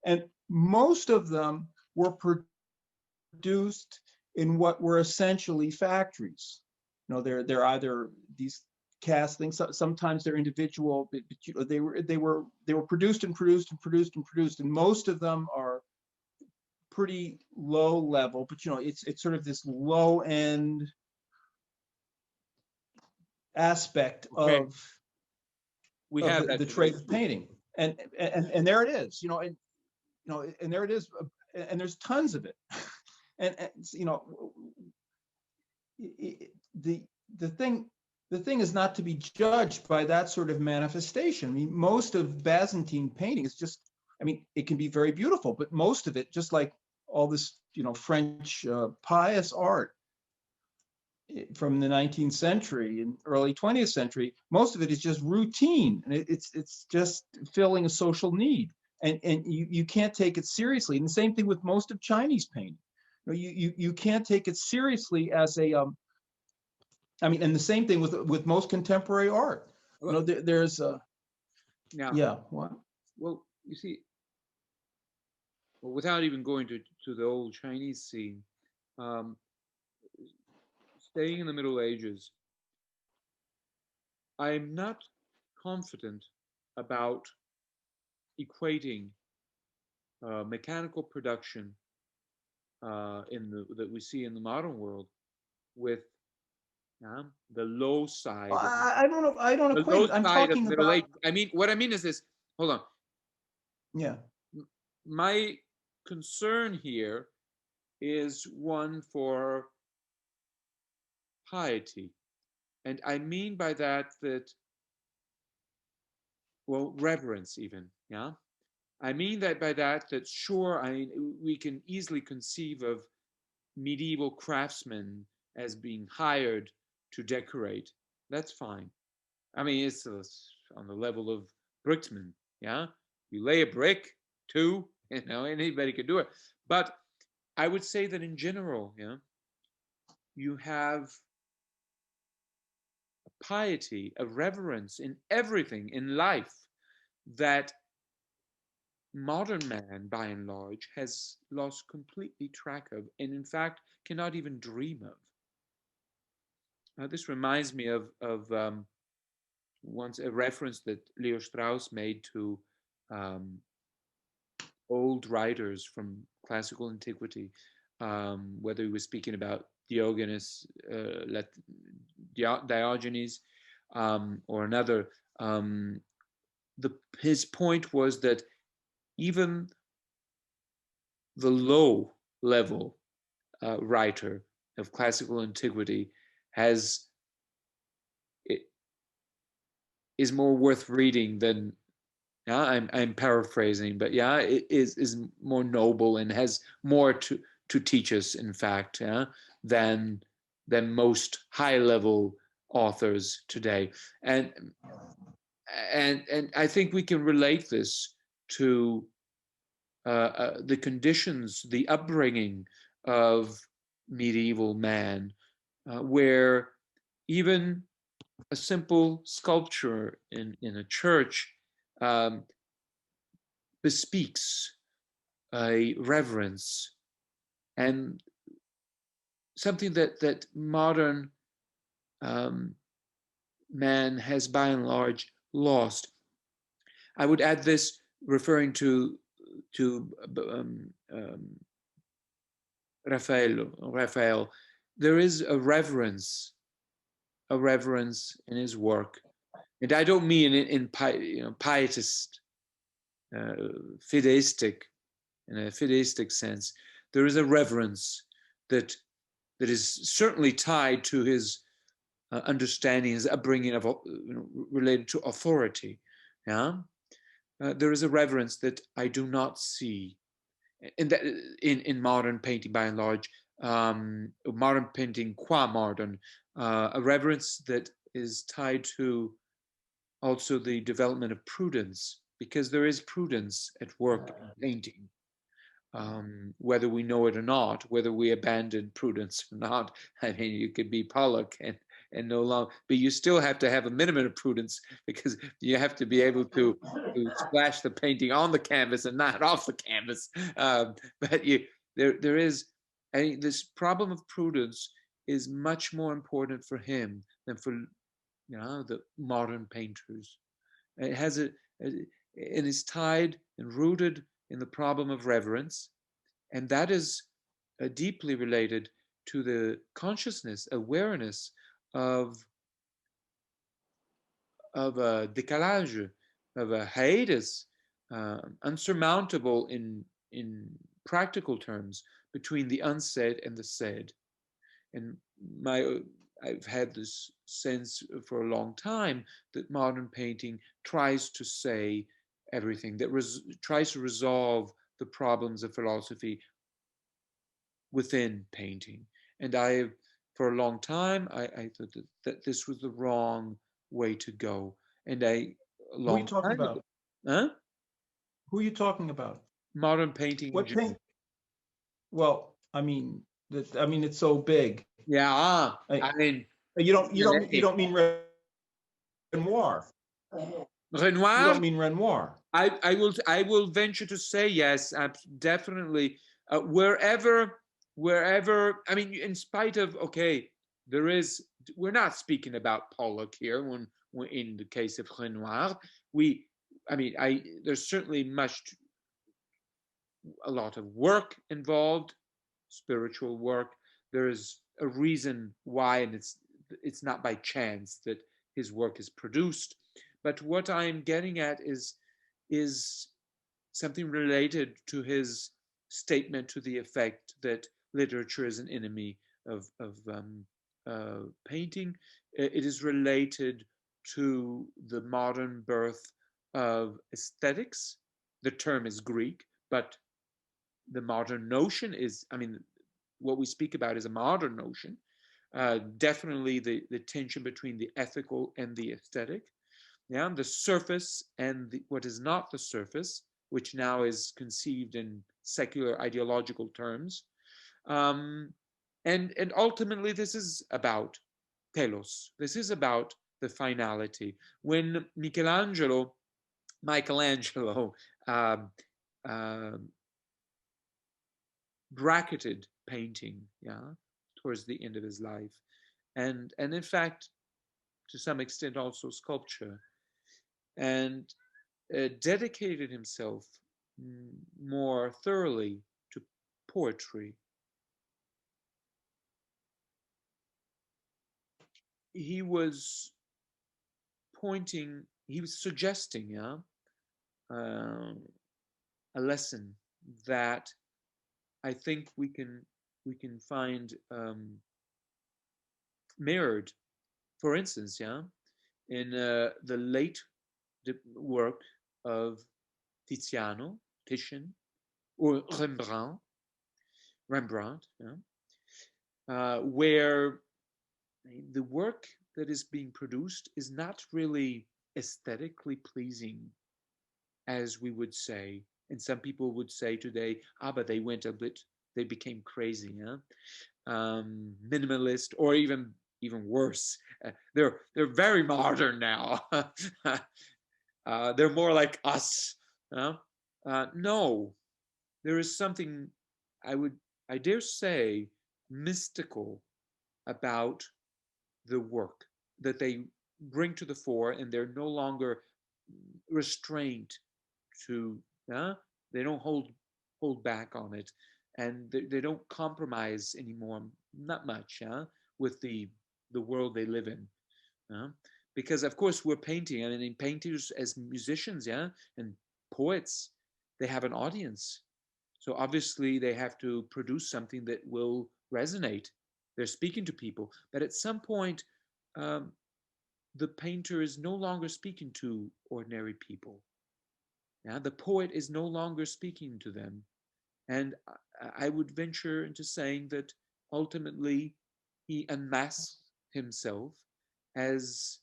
and most of them were produced in what were essentially factories. They're either these castings. Sometimes they're individual, but they were produced and produced and produced and produced, and most of them are pretty low level. But it's sort of this low end aspect of the trade of painting, and there it is. And there it is, and there's tons of it. And the thing is not to be judged by that sort of manifestation. I mean, most of Byzantine painting is just, I mean, it can be very beautiful, but most of it, just like all this, French pious art from the 19th century and early 20th century, most of it is just routine, and it's just filling a social need, and you can't take it seriously. And the same thing with most of Chinese painting. You can't take it seriously as a I mean, and the same thing with most contemporary art. There's now, yeah, what? Well, you see, without even going to the old Chinese scene, staying in the Middle Ages, I'm not confident about equating mechanical production that we see in the modern world with the low side. I don't know. I don't equate it. I'm talking about. Age. I mean, what I mean is this. Hold on. Yeah. My concern here is one for piety, and I mean by that well, reverence even. Yeah. I mean that by that sure, I mean, we can easily conceive of medieval craftsmen as being hired to decorate. That's fine. I mean, it's on the level of bricksman. Yeah, you lay a brick, two, anybody could do it. But I would say that in general, you have a piety, a reverence in everything in life that modern man, by and large, has lost completely track of, and in fact cannot even dream of. This reminds me of once a reference that Leo Strauss made to old writers from classical antiquity, whether he was speaking about Diogenes, Diogenes, or another. His point was that even the low level writer of classical antiquity is more worth reading than, I'm paraphrasing, but it is more noble and has more to teach us, in fact, than most high level authors today. And I think we can relate this to the conditions, the upbringing of medieval man, where even a simple sculpture in a church bespeaks a reverence and something that modern man has by and large lost. I would add this referring to um, um, Raphael, there is a reverence in his work, and I don't mean in pietist, fideistic, in a fideistic sense. There is a reverence that is certainly tied to his understanding, his upbringing of related to authority. Yeah, there is a reverence that I do not see in modern painting by and large, modern painting qua modern, a reverence that is tied to also the development of prudence, because there is prudence at work in painting, whether we know it or not, whether we abandon prudence or not. I mean, you could be Pollock and no longer, but you still have to have a minimum of prudence, because you have to be able to splash the painting on the canvas and not off the canvas. But there is this problem of prudence is much more important for him than for the modern painters. It has it is tied and rooted in the problem of reverence, and that is deeply related to the consciousness, awareness of a décalage, of a hiatus, unsurmountable in practical terms, between the unsaid and the said. And I've had this sense for a long time that modern painting tries to say everything, that tries to resolve the problems of philosophy within painting. And for a long time, I thought that this was the wrong way to go. And a Who are you long talking time ago, about? huh? Who are you talking about? Modern painting in What general. paint? Well, I mean, it's so big. Yeah, I, I mean, you don't mean Renoir. You Renoir. don't mean Renoir. I will venture to say yes, definitely. Wherever, I mean, in spite of, okay, we're not speaking about Pollock here when in the case of Renoir. There's certainly a lot of work involved, spiritual work. There's a reason why, and it's not by chance that his work is produced. But what I'm getting at is something related to his statement to the effect that literature is an enemy of painting. It is related to the modern birth of aesthetics. The term is Greek, but the modern notion is, I mean, what we speak about is a modern notion. Definitely the tension between the ethical and the aesthetic. Yeah, the surface and what is not the surface, which now is conceived in secular ideological terms. And ultimately, this is about telos. This is about the finality. When Michelangelo um, uh, bracketed painting, yeah, towards the end of his life, and in fact, to some extent, also sculpture, and dedicated himself more thoroughly to poetry. He was he was suggesting, yeah, a lesson that I think we can find mirrored, for instance, yeah, in the late work of Titian, or Rembrandt, yeah, where the work that is being produced is not really aesthetically pleasing, as we would say. And some people would say today, but they went a bit, they became crazy, yeah? Minimalist, or even worse. They're very modern now. They're more like us. No, there is something I would, I dare say, mystical about the work that they bring to the fore, and they're no longer restrained they don't hold back on it, and they don't compromise anymore, not much, with the world they live in. Because of course we're painting. I mean, painters as musicians, and poets, they have an audience. So obviously they have to produce something that will resonate. They're speaking to people, but at some point, um, the painter is no longer speaking to ordinary people. Yeah, the poet is no longer speaking to them, and I would venture into saying that ultimately he unmasks himself as,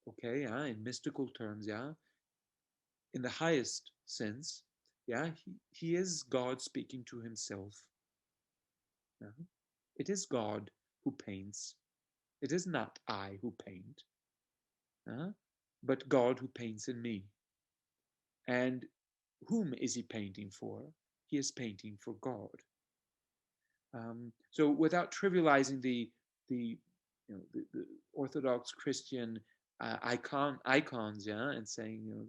okay, in mystical terms, in the highest sense, he is God speaking to himself. Yeah? It is God who paints. It is not I who paint, but God who paints in me. And whom is he painting for? He is painting for God. So without trivializing the the Orthodox Christian icons, and saying,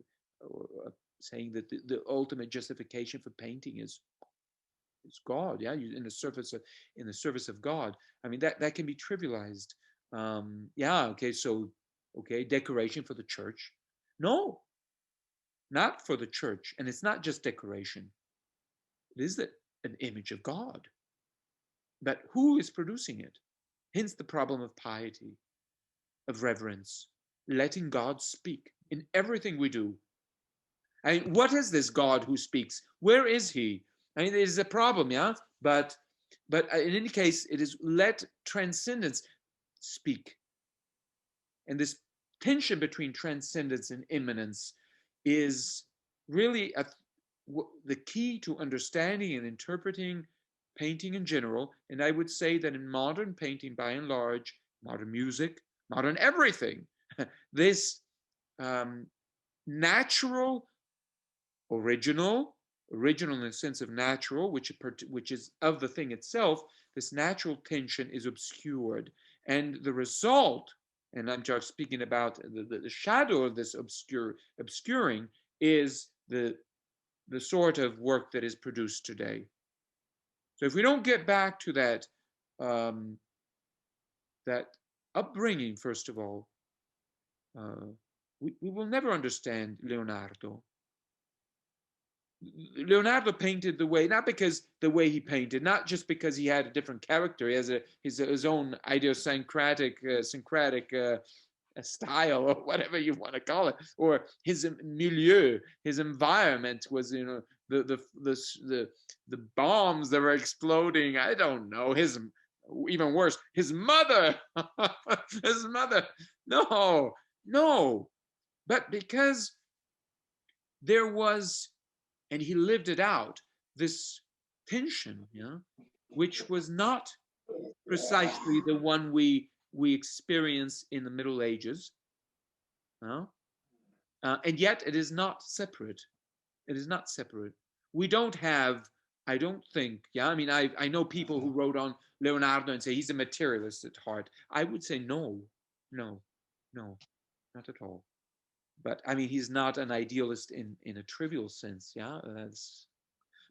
saying that the ultimate justification for painting is God, in the service of God. I mean, that can be trivialized. Okay, so okay, decoration for the church. No, not for the church, and it's not just decoration. It is an image of God. But who is producing it? Hence the problem of piety, of reverence, letting God speak in everything we do. I mean, what is this God who speaks? Where is he? I mean, it is a problem, But in any case, it is let transcendence speak. And this tension between transcendence and immanence is really the key to understanding and interpreting painting in general. And I would say that in modern painting, by and large, modern music, modern everything, this natural, original in the sense of natural, which is of the thing itself, this natural tension is obscured. And the result, and I'm just speaking about the shadow of this obscuring, is the sort of work that is produced today. So if we don't get back to that that upbringing, first of all, we will never understand Leonardo. Leonardo painted the way, not because the way he painted, not just because he had a different character. He has his own idiosyncratic style, or whatever you want to call it, or his milieu, his environment was, the bombs that were exploding. I don't know. Even worse, his mother, his mother. No, but because there was, and he lived it out, this tension, which was not precisely the one we experience in the Middle Ages, and yet it is not separate. It is not separate. We don't have, I don't think, I mean, I know people who wrote on Leonardo and say he's a materialist at heart. I would say no, not at all. But I mean, he's not an idealist in a trivial sense,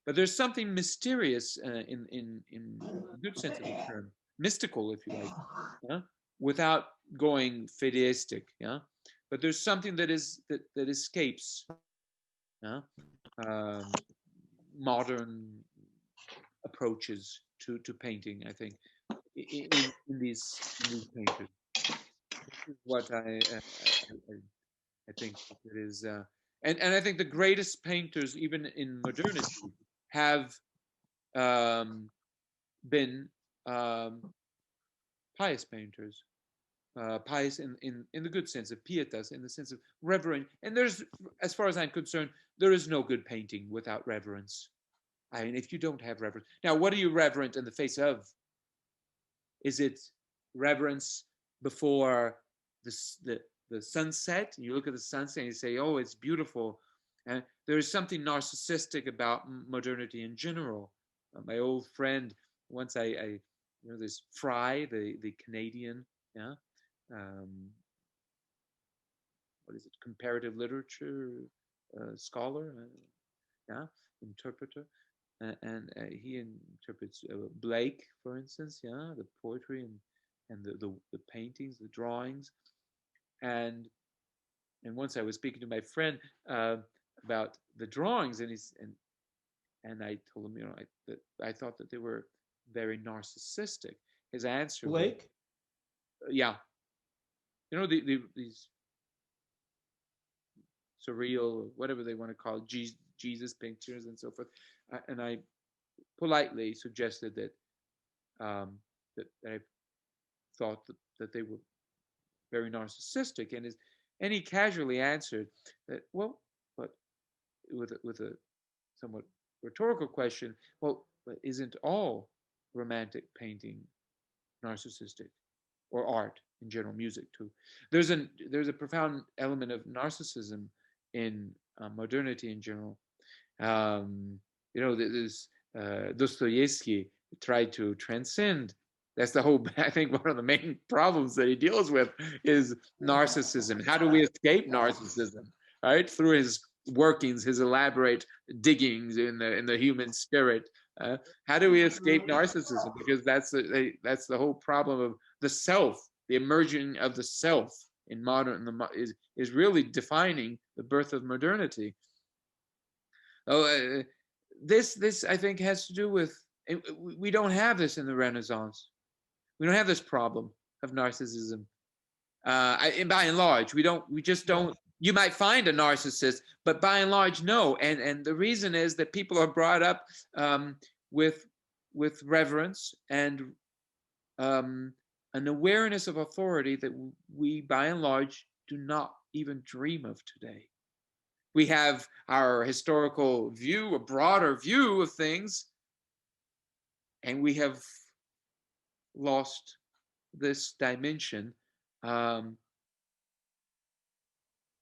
but there's something mysterious in a good sense of the term, mystical, if you like, without going fideistic, But there's something that escapes modern approaches to painting, I think, in these painters. This is what I think it is, and I think the greatest painters, even in modernity, have been pious painters, pious in the good sense of pietas, in the sense of reverent. And there's, as far as I'm concerned, there is no good painting without reverence. I mean, if you don't have reverence, now what are you reverent in the face of? Is it reverence before the sunset? And you look at the sunset and you say, "Oh, it's beautiful." And there is something narcissistic about modernity in general. My old friend, once this Fry, the Canadian, what is it, comparative literature scholar, yeah, interpreter, and he interprets Blake, for instance, yeah, the poetry and the paintings, the drawings, and once I was speaking to my friend about the drawings, and I told him, that I thought that they were very narcissistic. His answer was, Blake? yeah, these surreal, whatever they want to call it, Jesus pictures and so forth. And I politely suggested that that I thought that they were very narcissistic, and he casually answered that, well, but with a somewhat rhetorical question, well, but isn't all romantic painting narcissistic, or art in general, music too? There's a profound element of narcissism in modernity in general. There's Dostoevsky tried to transcend. That's the whole. I think one of the main problems that he deals with is narcissism. How do we escape narcissism? Right, through his workings, his elaborate diggings in the human spirit. How do we escape narcissism? Because that's the whole problem of the self, the emerging of the self in modern is really defining the birth of modernity. This I think has to do with, we don't have this in the Renaissance. We don't have this problem of narcissism. And by and large, we just don't. You might find a narcissist, but by and large, no. And the reason is that people are brought up with reverence and an awareness of authority that we, by and large, do not even dream of today. We have our historical view, a broader view of things, and we have lost this dimension.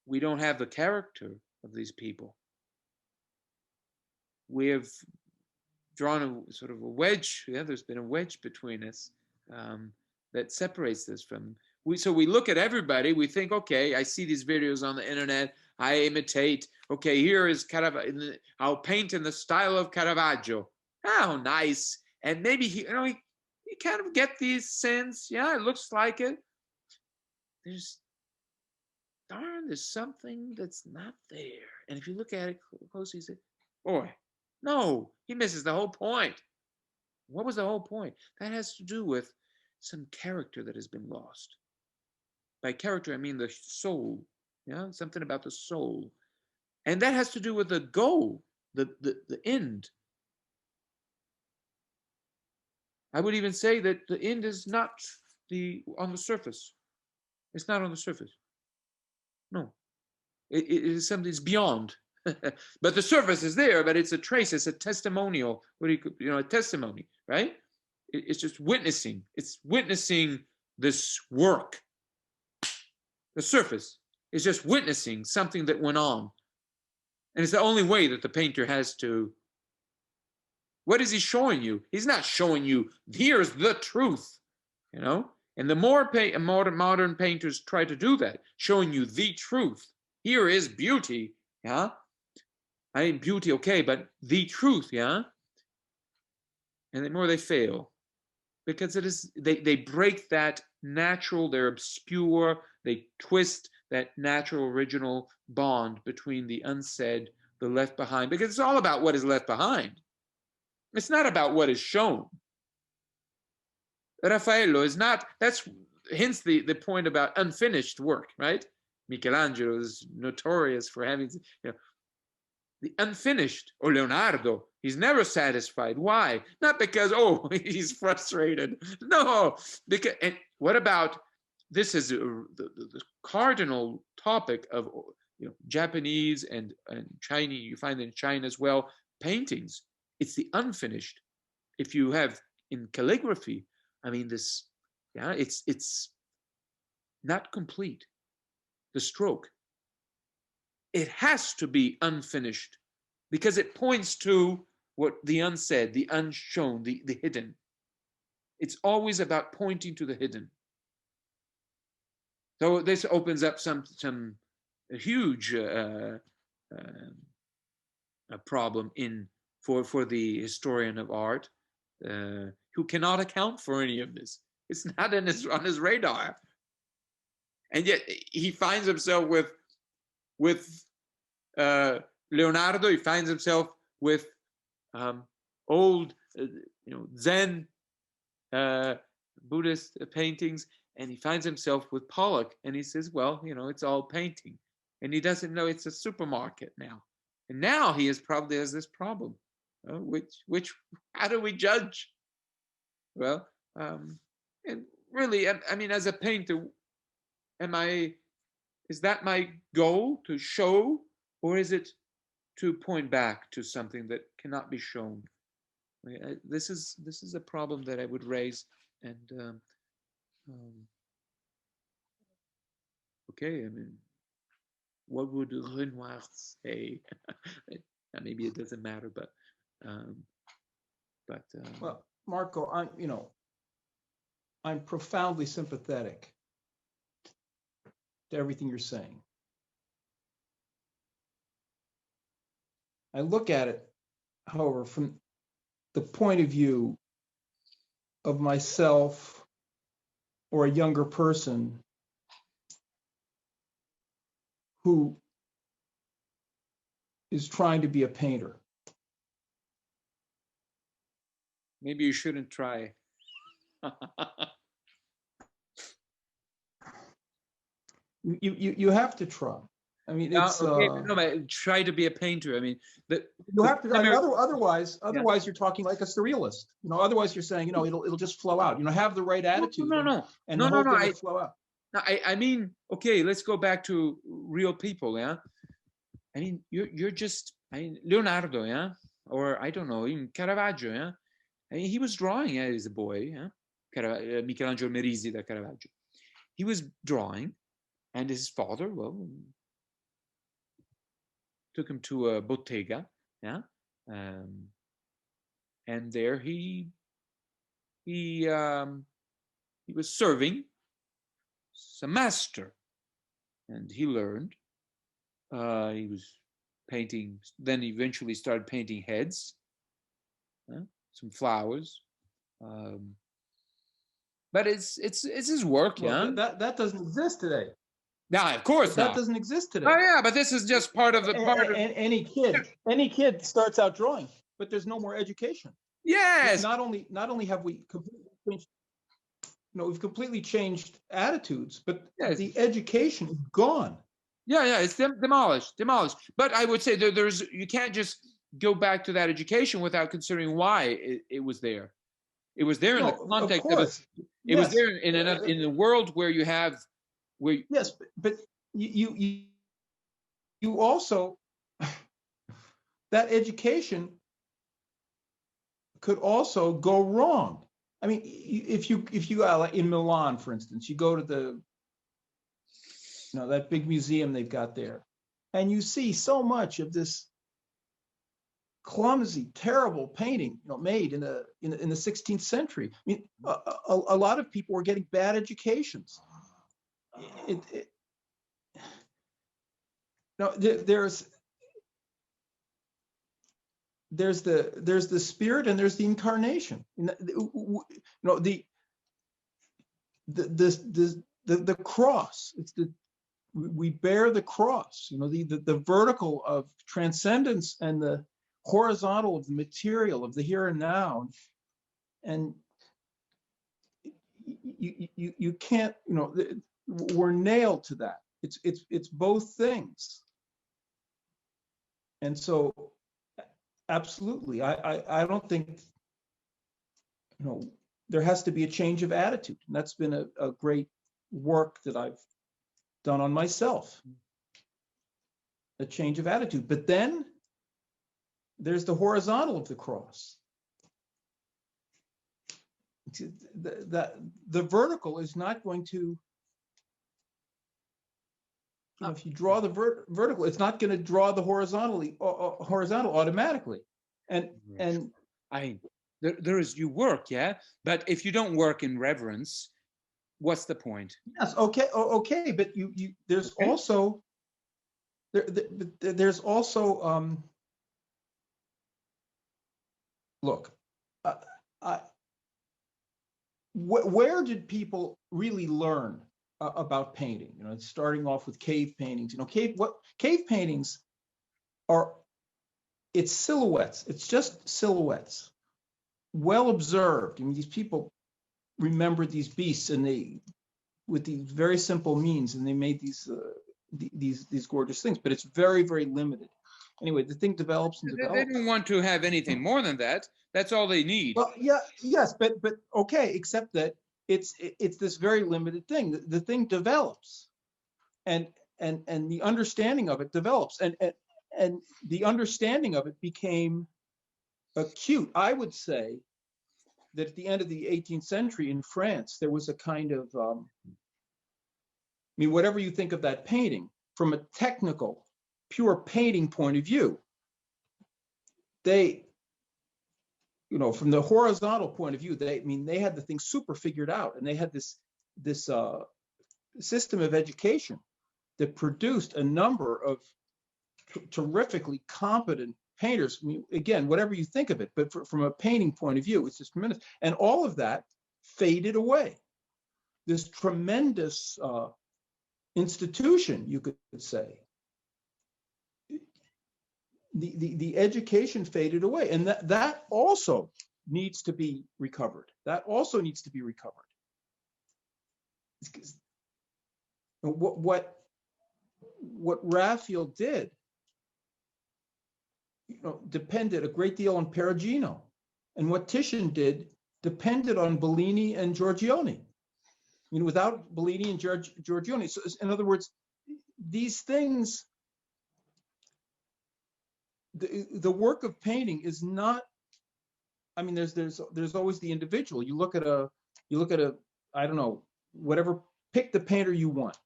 We don't have the character of these people. We have drawn a sort of a wedge. Yeah, there's been a wedge between us that separates us from. So we look at everybody. We think, okay, I see these videos on the internet. I imitate. Okay, here is Caravaggio. I'll paint in the style of Caravaggio. Oh, nice. And maybe you kind of get these sense. Yeah, it looks like it. There's something that's not there. And if you look at it closely, you say, boy, no, he misses the whole point. What was the whole point? That has to do with some character that has been lost. By character, I mean the soul. Yeah, something about the soul. And that has to do with the goal, the end. I would even say that the end is not on the surface. It's not on the surface. No. It is something that's beyond. But the surface is there, but it's a trace, it's a testimonial. A testimony, right? It's just witnessing. It's witnessing this work. The surface is just witnessing something that went on. And it's the only way that the painter has to. What is he showing you? He's not showing you, here's the truth, And the more modern painters try to do that, showing you the truth. Here is beauty, yeah? I mean, beauty, okay, but the truth, yeah? And the more they fail, because it is, they break that natural, they're obscure, they twist that natural original bond between the unsaid, the left behind, because it's all about what is left behind. It's not about what is shown. Raffaello is not, that's hence the point about unfinished work, right? Michelangelo is notorious for having, the unfinished, or Leonardo, he's never satisfied. Why? Not because, he's frustrated. No, because, and what about, this is the cardinal topic of Japanese and Chinese, you find in China as well, paintings. It's the unfinished. If you have in calligraphy, I mean, it's not complete. The stroke. It has to be unfinished because it points to what the unsaid, the unshown, the hidden. It's always about pointing to the hidden. So this opens up some huge a problem for the historian of art, who cannot account for any of this. It's not on his radar, and yet he finds himself with Leonardo. He finds himself with old, Zen Buddhist paintings, and he finds himself with Pollock, and he says, well, it's all painting, and he doesn't know it's a supermarket now. And now he probably has this problem, which how do we judge? Well, and really, I mean, as a painter, is that my goal, to show, or is it to point back to something that cannot be shown? This is a problem that I would raise, and okay, I mean, what would Renoir say? Maybe it doesn't matter, but well, Marco, I'm profoundly sympathetic to everything you're saying. I look at it, however, from the point of view of myself or a younger person who is trying to be a painter. Maybe you shouldn't try. You have to try. I mean, it's okay, no, but try to be a painter. I mean, you have to. Otherwise, you're talking like a surrealist. Otherwise you're saying, it'll just flow out. Have the right attitude. No. It'll flow out. No, I mean, okay, let's go back to real people. Yeah, I mean, you're just, Leonardo. Yeah, or I don't know, even Caravaggio. Yeah, I mean, he was drawing as a boy. Yeah, Michelangelo Merisi da Caravaggio. He was drawing, and his father, well, took him to a bottega, yeah, and there he was serving some master, and he learned. He was painting. Then eventually started painting heads, some flowers. But it's his work, well, yeah. That doesn't exist today. Yeah, of course that not. doesn't exist today. Oh yeah, but this is just part of the Any kid starts out drawing, but there's no more education. Yes. Not only have we completely changed, we've completely changed attitudes, but yes. The education is gone. Yeah, it's demolished. But I would say you can't just go back to that education without considering why it was there. It was there in the context of it was there in a world where you have. Yes, but you also, that education could also go wrong. I mean, if you in Milan, for instance, you go to that big museum they've got there, and you see so much of this clumsy, terrible painting, made in the 16th century. I mean, a lot of people were getting bad educations. There's the spirit and there's the incarnation. The cross. We bear the cross. The vertical of transcendence and the horizontal of the material of the here and now. And you can't. We're nailed to that. It's both things. And so, absolutely, I don't think, there has to be a change of attitude. And that's been a great work that I've done on myself, a change of attitude. But then there's the horizontal of the cross. The vertical is not going to, if you draw the vertical, it's not going to draw the horizontal automatically. And there is, you work, yeah, but if you don't work in reverence, what's the point? Yes, okay, but you there's also There's also, look, uh, I, where did people really learn about painting? You know, starting off with cave paintings. You know, cave paintings are, it's silhouettes. It's just silhouettes, well observed. I mean, these people remembered these beasts, and they, with these very simple means, and they made these gorgeous things. But it's very, very limited. Anyway, the thing develops and They develops. don't want to have anything more than that. That's all they need. Well, yeah, yes, but okay, except that it's this very limited thing. The thing develops, and the understanding of it develops, and the understanding of it became acute. I would say that at the end of the 18th century in France, there was a kind of, I mean, whatever you think of that painting, from a technical, pure painting point of view, they, you know, from the horizontal point of view, they had the thing super figured out, and they had this system of education that produced a number of terrifically competent painters. I mean, again, whatever you think of it, but from a painting point of view, it's just tremendous. And all of that faded away. This tremendous institution, you could say, the education faded away, and that also needs to be recovered. That also needs to be recovered. What Raphael did, you know, depended a great deal on Perugino, and what Titian did depended on Bellini and Giorgione. You know, without Bellini and Giorgione, so in other words, these things. The work of painting is not, I mean, there's always the individual. You look at a, I don't know, whatever, pick the painter you want.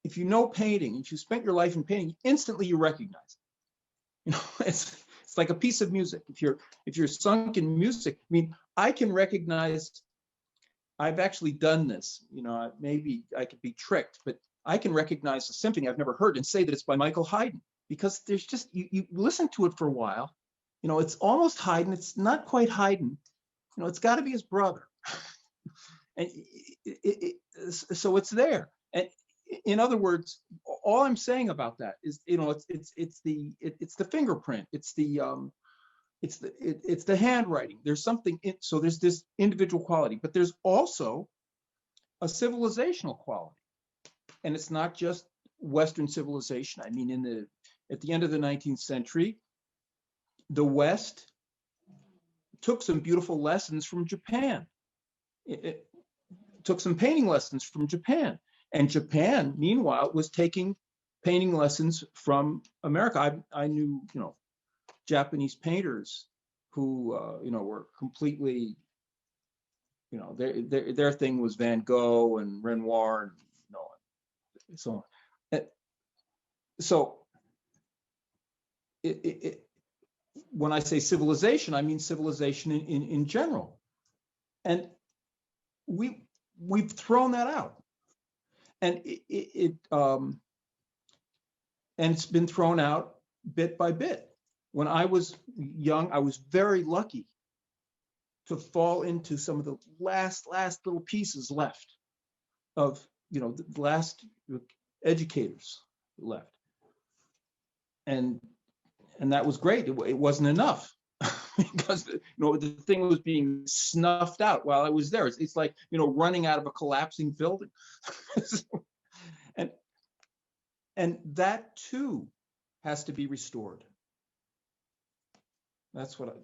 If you know painting, if you spent your life in painting, instantly you recognize it. You know, it's like a piece of music. If you're sunk in music, I mean, I can recognize, I've actually done this, you know, maybe I could be tricked, but I can recognize a symphony I've never heard and say that it's by Michael Haydn. Because there's just, you listen to it for a while, you know, it's almost Haydn, it's not quite Haydn, you know, it's got to be his brother. And so it's there. And in other words, all I'm saying about that is, you know, it's the fingerprint, it's the handwriting. There's something, so there's this individual quality, but there's also a civilizational quality. And it's not just Western civilization. I mean, at the end of the 19th century, the West took some beautiful lessons from Japan. It took some painting lessons from Japan. And Japan, meanwhile, was taking painting lessons from America. I knew, you know, Japanese painters who, you know, were completely, you know, their thing was Van Gogh and Renoir, and, you know, and so on. So when I say civilization, I mean civilization in general, and we've thrown that out, and and it's been thrown out bit by bit. When I was young, I was very lucky to fall into some of the last little pieces left of, you know, the last educators left, and that was great. It wasn't enough because, you know, the thing was being snuffed out while I was there. It's like, you know, running out of a collapsing building. and that too has to be restored. That's what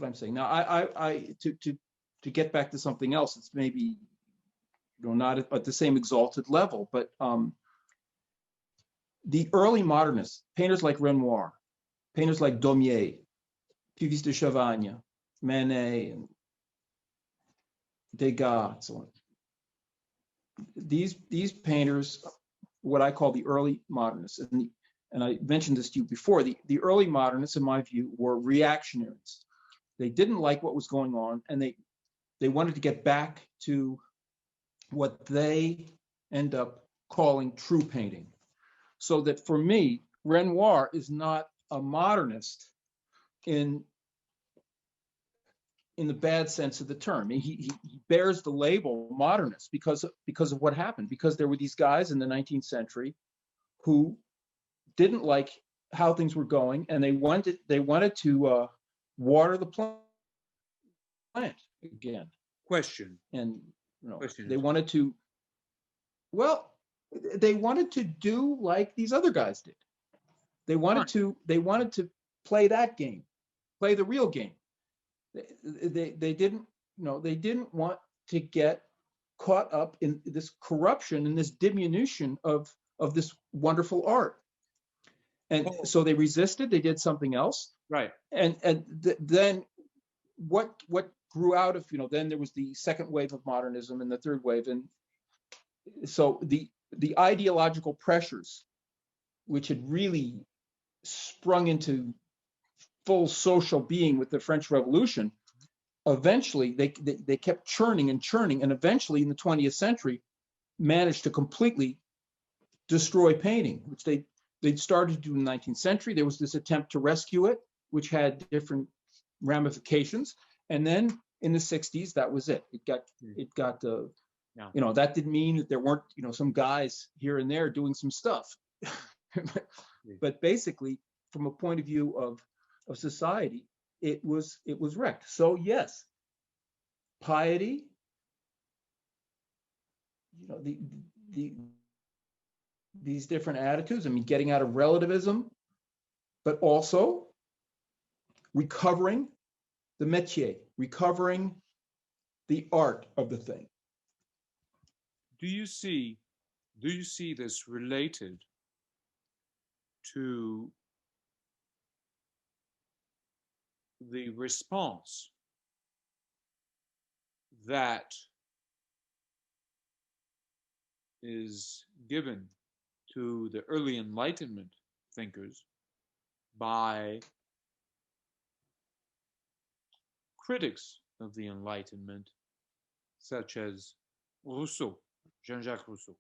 I'm saying. Now, I to get back to something else, it's maybe, you know, not at the same exalted level, but the early modernists, painters like Renoir, painters like Daumier, Puvis de Chavannes, Manet, and Degas, and so on. These painters, what I call the early modernists, and I mentioned this to you before, the early modernists, in my view, were reactionaries. They didn't like what was going on, and they wanted to get back to what they end up calling true painting. So that for me, Renoir is not a modernist in the bad sense of the term. He bears the label modernist because of what happened, because there were these guys in the 19th century who didn't like how things were going, and they wanted to water the plant again. Question. And Question. they wanted to, well, they wanted to do like these other guys did. They wanted to play that game, play the real game. They didn't, they didn't want to get caught up in this corruption and this diminution of this wonderful art. And so they resisted. They did something else. Right. And then what grew out of, then there was the second wave of modernism and the third wave. And so the ideological pressures, which had really sprung into full social being with the French Revolution, eventually they kept churning and churning, and eventually in the 20th century managed to completely destroy painting, which they'd started to do in the 19th century. There was this attempt to rescue it, which had different ramifications, and then in the 60s, that was it. It got that didn't mean that there weren't some guys here and there doing some stuff, but basically from a point of view of society, it was wrecked. So yes, piety, these different attitudes, getting out of relativism, but also recovering the métier, recovering the art of the thing. Do you see this related to the response that is given to the early Enlightenment thinkers by critics of the Enlightenment, such as Rousseau, Jean-Jacques Rousseau?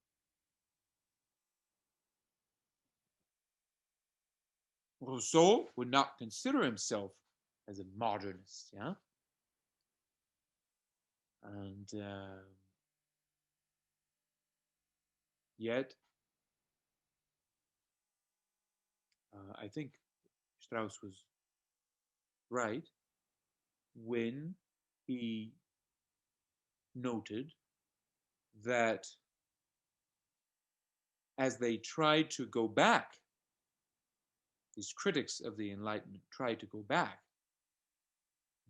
Rousseau would not consider himself as a modernist, yeah? And yet, I think Strauss was right when he noted that as they tried to go back, these critics of the Enlightenment tried to go back,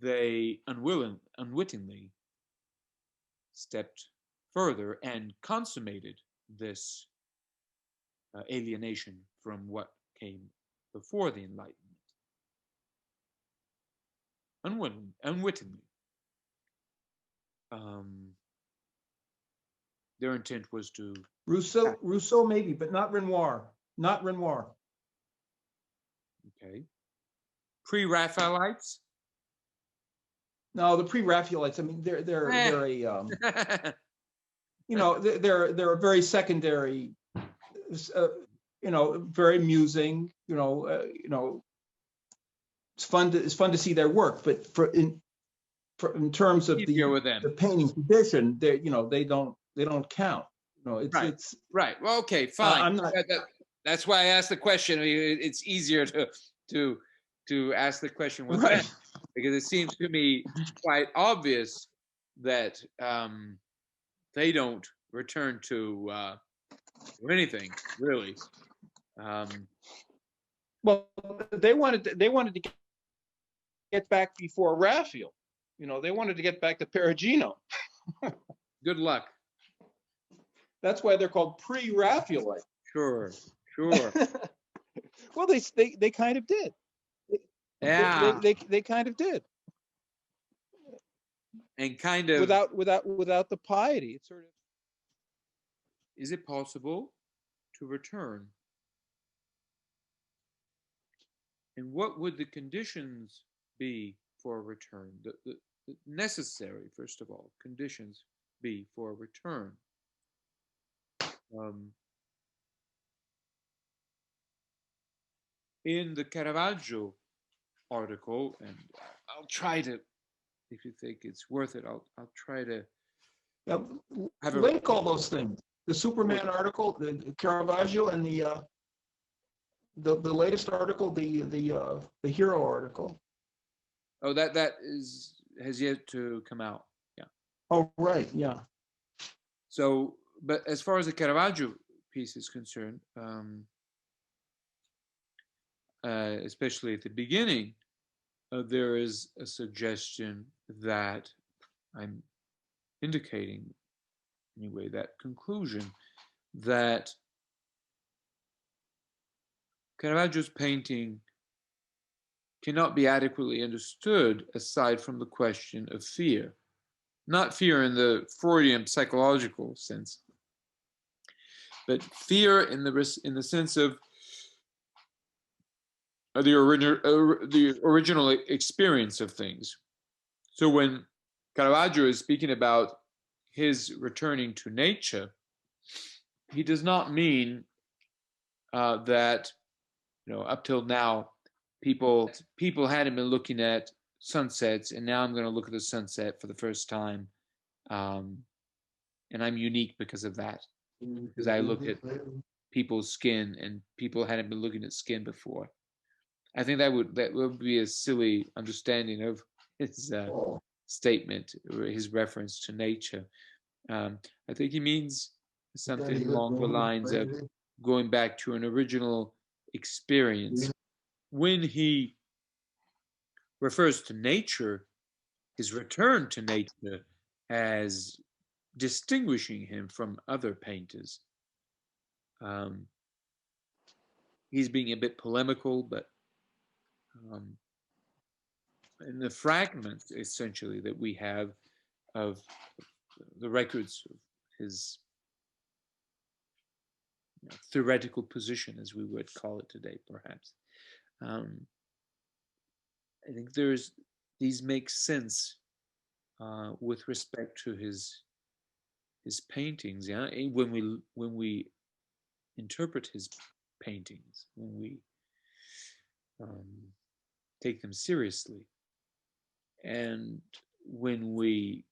they unwittingly stepped further and consummated this alienation from what came before the Enlightenment. Unwittingly. Their intent was to... Rousseau maybe, but not Renoir. Not Renoir. Okay. Pre-Raphaelites? No, the pre-Raphaelites. They're a they're a very secondary, very amusing. It's fun to see their work, but in terms of the painting tradition, they don't count. It's right. Well, okay, fine. I'm not. That's why I asked the question. It's easier to ask the question with them, because it seems to me quite obvious that they don't return to anything really. Well, they wanted to get back before Raphael. They wanted to get back to Perugino. Good luck. That's why they're called pre-Raphaelite. Sure. Well, they kind of did. Yeah. They kind of did. And kind of without the piety. It's sort of. Is it possible to return? And what would the conditions be for a return? The necessary, first of all, conditions be for a return? in the Caravaggio article, and I'll try to, if you think it's worth it, I'll try to Yeah, have a link all those things. The Superman article, the Caravaggio, and the latest article, the Hero article. oh, that has yet to come out. Yeah. Oh, right, yeah. So, but as far as the Caravaggio piece is concerned, especially at the beginning, there is a suggestion that I'm indicating, anyway, that conclusion that Caravaggio's painting cannot be adequately understood aside from the question of fear. Not fear in the Freudian psychological sense, but fear in the sense of the original experience of things. So when Caravaggio is speaking about his returning to nature, he does not mean that, you know, up till now, people hadn't been looking at sunsets, and now I'm going to look at the sunset for the first time, and I'm unique because of that, because I look at people's skin, and people hadn't been looking at skin before. I think that would be a silly understanding of his statement or his reference to nature. I think he means something along the lines of going back to an original experience. When he refers to nature, his return to nature as distinguishing him from other painters. He's being a bit polemical, but in the fragments essentially that we have of the records of his theoretical position, as we would call it today, perhaps, I think these make sense with respect to his paintings. Yeah, when we interpret his paintings, when we take them seriously, and when we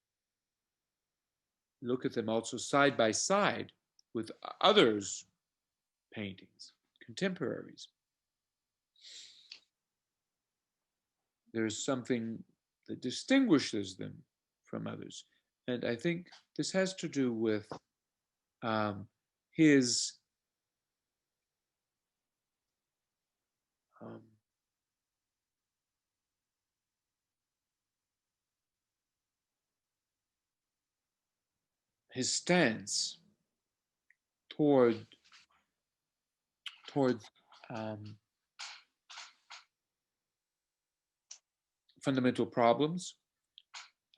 look at them also side by side with others' paintings, contemporaries, there's something that distinguishes them from others. And I think this has to do with his his stance toward fundamental problems.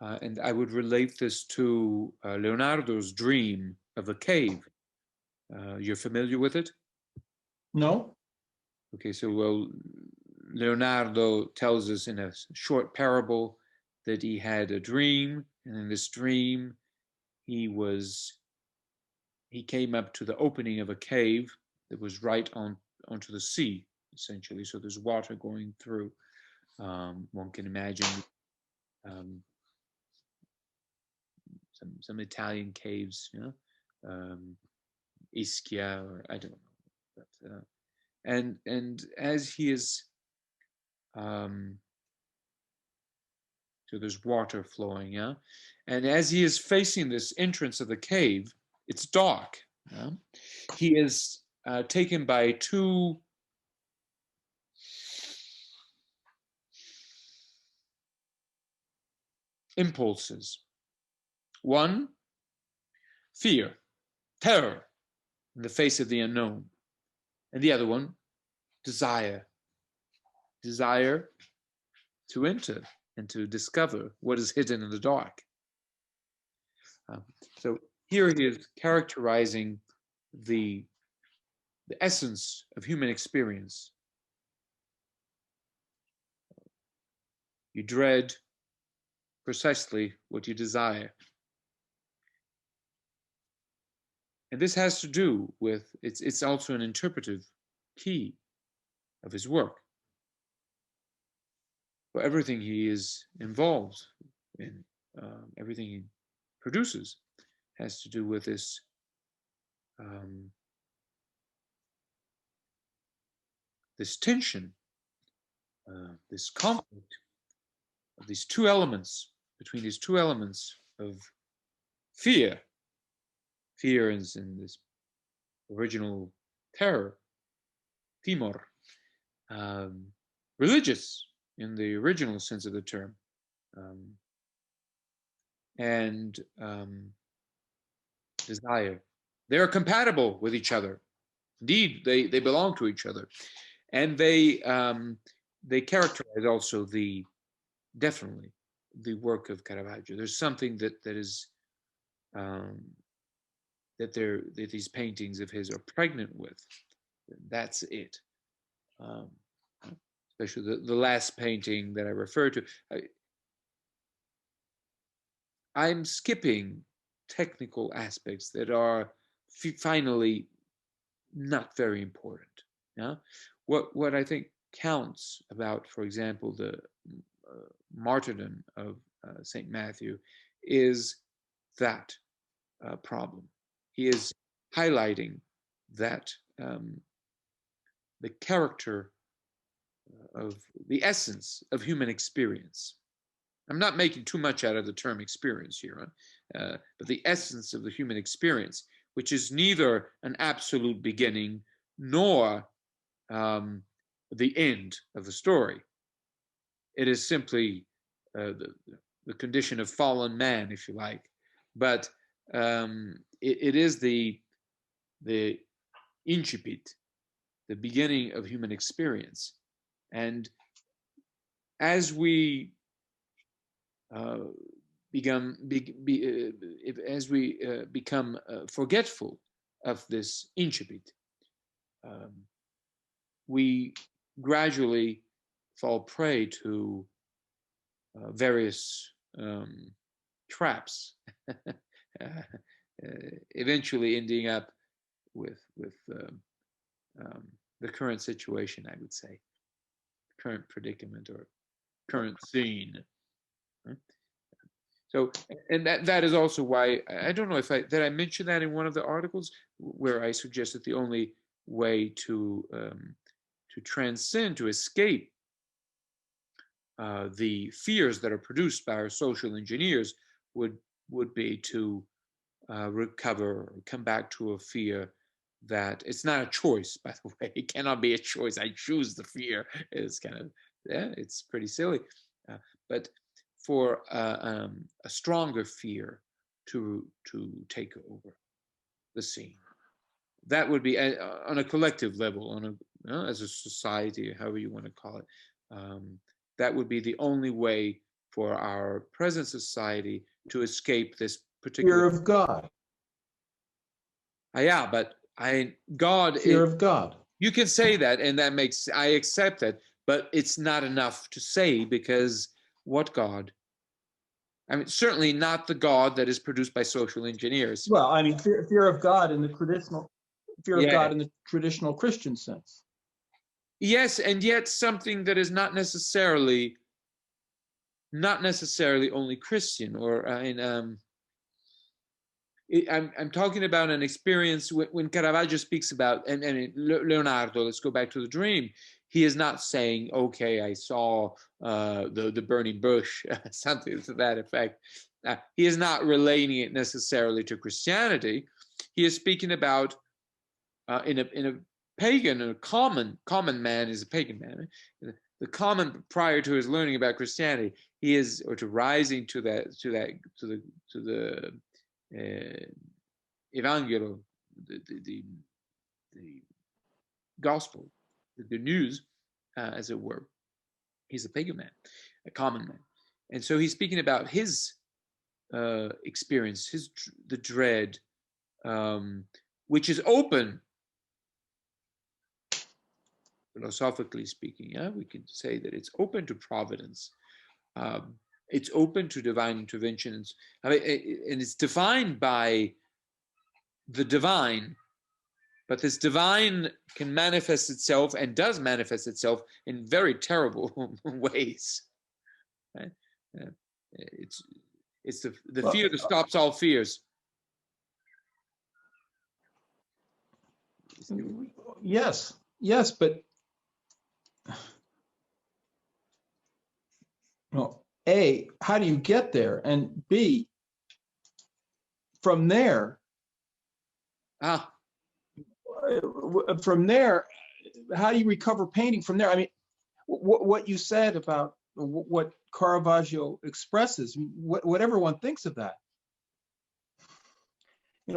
And I would relate this to Leonardo's dream of a cave. You're familiar with it? No. Okay, so well, Leonardo tells us in a short parable that he had a dream, and in this dream, he came up to the opening of a cave that was right onto the sea, essentially. So there's water going through. One can imagine some Italian caves, you know, Ischia, or I don't know, but and as he is, so there's water flowing, yeah, and as he is facing this entrance of the cave, it's dark. Yeah? He is taken by two impulses. One, fear, terror in the face of the unknown. And the other one, desire. Desire to enter and to discover what is hidden in the dark. So here he is characterizing the essence of human experience. You dread precisely what you desire. And this has to do with, it's also an interpretive key. of his work. For everything he is involved in, everything he produces has to do with this this tension, this conflict of these two elements, between these two elements of fear. Fear is in this original terror, timor, religious in the original sense of the term, and desire. They are compatible with each other. Indeed, they belong to each other, and they characterize also definitely the work of Caravaggio. There's something that is that these paintings of his are pregnant with. That's it. Especially the last painting that I referred to. I'm skipping technical aspects that are finally not very important. Yeah, what I think counts about, for example, the martyrdom of Saint Matthew is that problem. He is highlighting that the character of the essence of human experience. I'm not making too much out of the term experience here, but the essence of the human experience, which is neither an absolute beginning nor the end of the story. It is simply the condition of fallen man, if you like, but it is the incipit, the beginning of human experience. And as we become forgetful of this incipit, we gradually fall prey to various traps, eventually ending up with the current situation, I would say, current predicament or current scene. So, and that is also why, I don't know if did I mention that in one of the articles where I suggested the only way to transcend, to escape the fears that are produced by our social engineers would be to recover or come back to a fear that it's not a choice, by the way. It cannot be a choice. I choose the fear. It's kind of, yeah, it's pretty silly. But for a stronger fear to take over the scene, that would be on a collective level, on a as a society, however you want to call it. That would be the only way for our present society to escape this particular Fear of God. Yeah, but God. Fear of God. You can say that, and that makes, I accept that, but it's not enough to say, because what God? I mean, certainly not the God that is produced by social engineers. Well, I mean, fear of God in the traditional of God in the traditional Christian sense. Yes, and yet something that is not necessarily only Christian, or I'm talking about an experience when Caravaggio speaks about, and Leonardo, let's go back to the dream. He is not saying, okay, I saw the burning bush, something to that effect. He is not relating it necessarily to Christianity. He is speaking about in a pagan, a common man is a pagan man. The common, prior to his learning about Christianity, he is, or to rising to the Evangelo, the gospel, the news, as it were. He's a pagan man, a common man, and so he's speaking about his experience, the dread, which is open, philosophically speaking. Yeah, we can say that it's open to providence. It's open to divine interventions. I mean, and it's defined by the divine, But this divine can manifest itself and does manifest itself in very terrible ways. Right? It's the fear that stops all fears. Yes, yes, but well, A, how do you get there? And B, from there, from there, how do you recover painting from there? I mean, what you said about what Caravaggio expresses, whatever one thinks of that,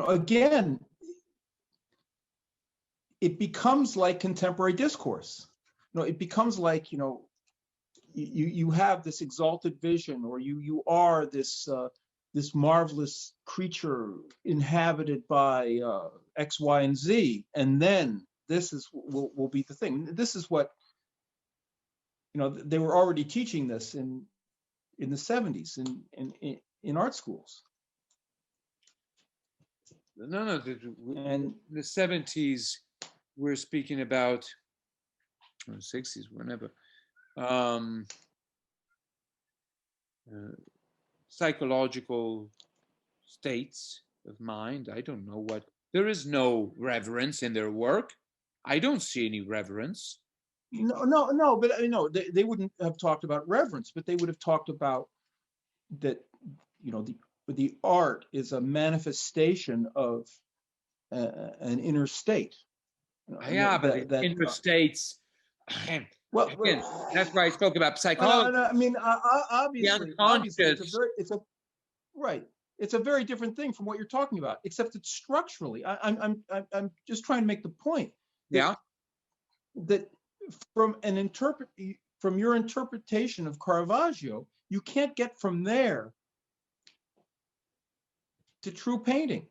again, it becomes like contemporary discourse. It becomes like, you have this exalted vision, or you are this this marvelous creature inhabited by X, Y, and Z, and then this will be the thing. This is what they were already teaching this in the 70s in art schools. No, and the 70s, we're speaking about, or 60s, whenever. Psychological states of mind. I don't know what. There is no reverence in their work. I don't see any reverence. No, but they wouldn't have talked about reverence, but they would have talked about that, the art is a manifestation of an inner state. Yeah, but the inner states. Well, again, that's why I spoke about psychology. I mean, obviously, it's a very different thing from what you're talking about, except that structurally, I'm just trying to make the point. That from your interpretation of Caravaggio, you can't get from there to true painting.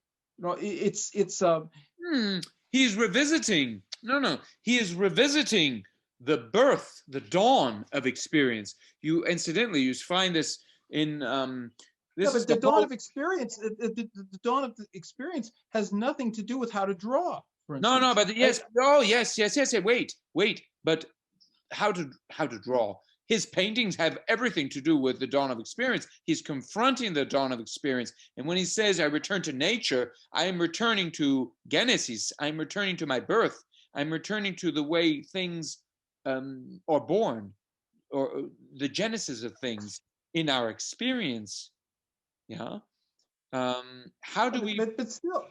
He's revisiting. No, he is revisiting the birth, the dawn of experience. You find this in but the dawn of experience. The dawn of the experience has nothing to do with how to draw. No, but yes. Wait. But how to draw? His paintings have everything to do with the dawn of experience. He's confronting the dawn of experience. And when he says, I return to nature, I am returning to Genesis. I'm returning to my birth. I'm returning to the way things are born, or the genesis of things in our experience. Yeah. How do we? But still,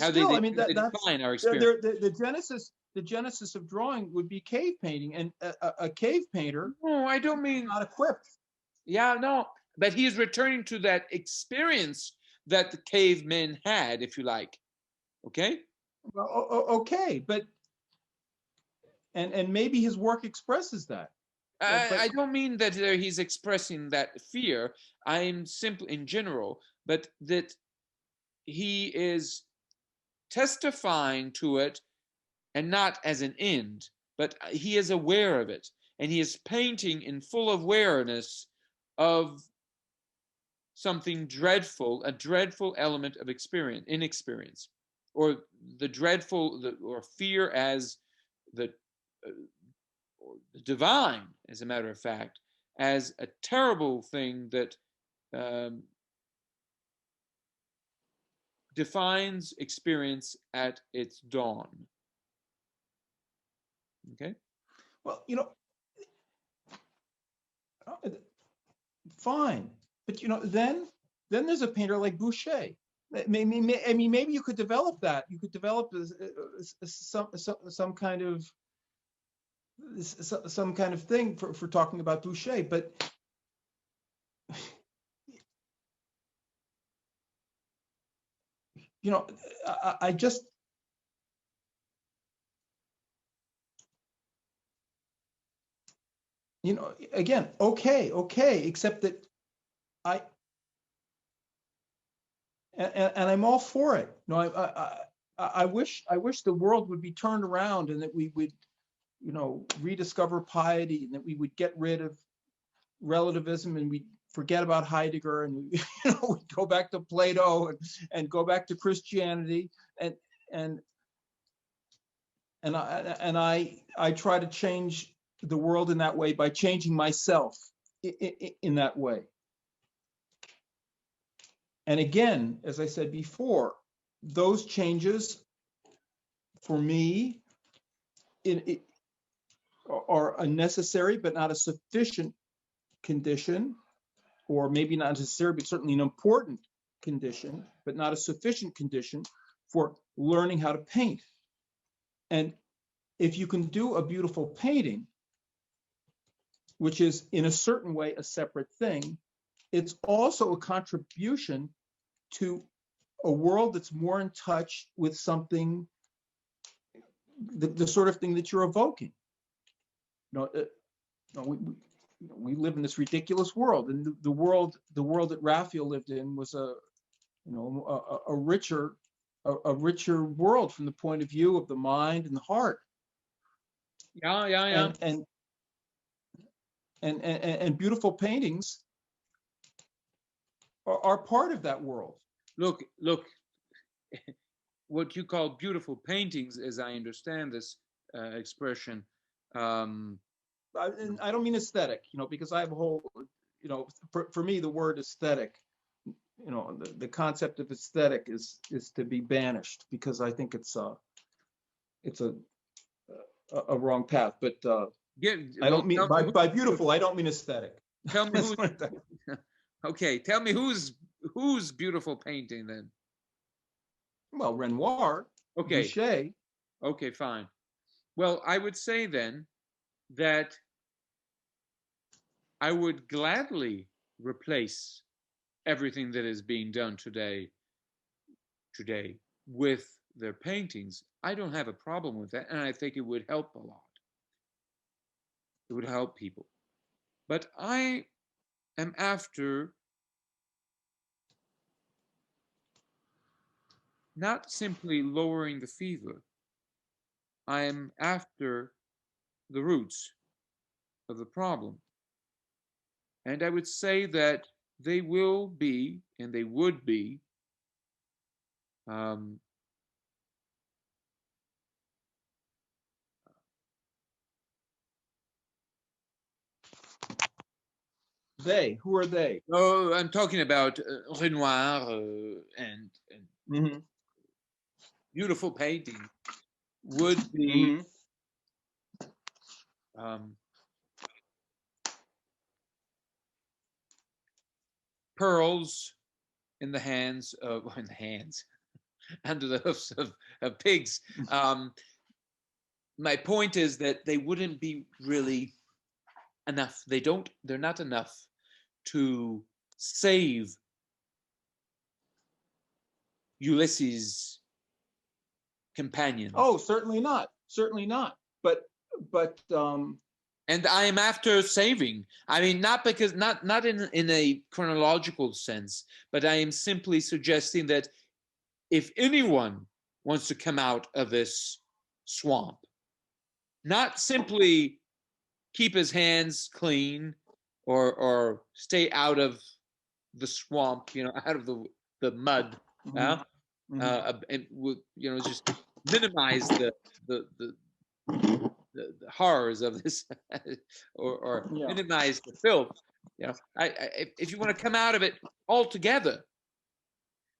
I mean, that's define our experience. The genesis of drawing would be cave painting, and a cave painter. No, I don't mean not equipped. Yeah, no, but he's returning to that experience that the cavemen had, if you like. Okay. Well, okay, but and maybe his work expresses that. I don't mean that he's expressing that fear. I'm simply in general, but that he is testifying to it, and not as an end, but he is aware of it, and he is painting in full awareness of something dreadful, a dreadful element of inexperience, or the dreadful, or fear as the divine, as a matter of fact, as a terrible thing that defines experience at its dawn. Okay. Well, fine, but then there's a painter like Boucher. Maybe you could develop that. You could develop some kind of thing for talking about Boucher, but I just. Again, okay, except that and I'm all for it. I wish the world would be turned around, and that we would, rediscover piety, and that we would get rid of relativism, and we forget about Heidegger, and we go back to Plato, and go back to Christianity, and I try to change the world in that way by changing myself in that way. And again, as I said before, those changes for me are a necessary but not a sufficient condition, or maybe not necessary, but certainly an important condition, but not a sufficient condition for learning how to paint. And if you can do a beautiful painting, which is in a certain way a separate thing, it's also a contribution to a world that's more in touch with something, the sort of thing that you're evoking. We live in this ridiculous world, and the world that Raphael lived in was a richer world from the point of view of the mind and the heart. Yeah. And beautiful paintings are part of that world. Look, what you call beautiful paintings, as I understand this expression. I don't mean aesthetic, because I have a whole, for me, the word aesthetic, the concept of aesthetic is to be banished, because I think it's a wrong path. But I don't mean by beautiful, I don't mean aesthetic. Tell me who's okay. Tell me who's beautiful painting then. Well, Renoir. Okay. Boucher. Okay, fine. Well, I would say then that I would gladly replace everything that is being done today with their paintings. I don't have a problem with that, and I think it would help a lot. It would help people. But I am after not simply lowering the fever. I am after the roots of the problem. And I would say that they will be, and they would be, Who are they? Oh, I'm talking about Renoir and Mm-hmm. beautiful painting would be pearls in the hands of, under the hoofs of pigs. My point is that they wouldn't be really enough. They're not enough to save Ulysses' companions. Oh, certainly not. Certainly not. But and I am after saving. I mean, not in a chronological sense, but I am simply suggesting that if anyone wants to come out of this swamp, not simply keep his hands clean or stay out of the swamp, out of the mud, and just minimize the horrors of this, or minimize the filth. If you want to come out of it altogether,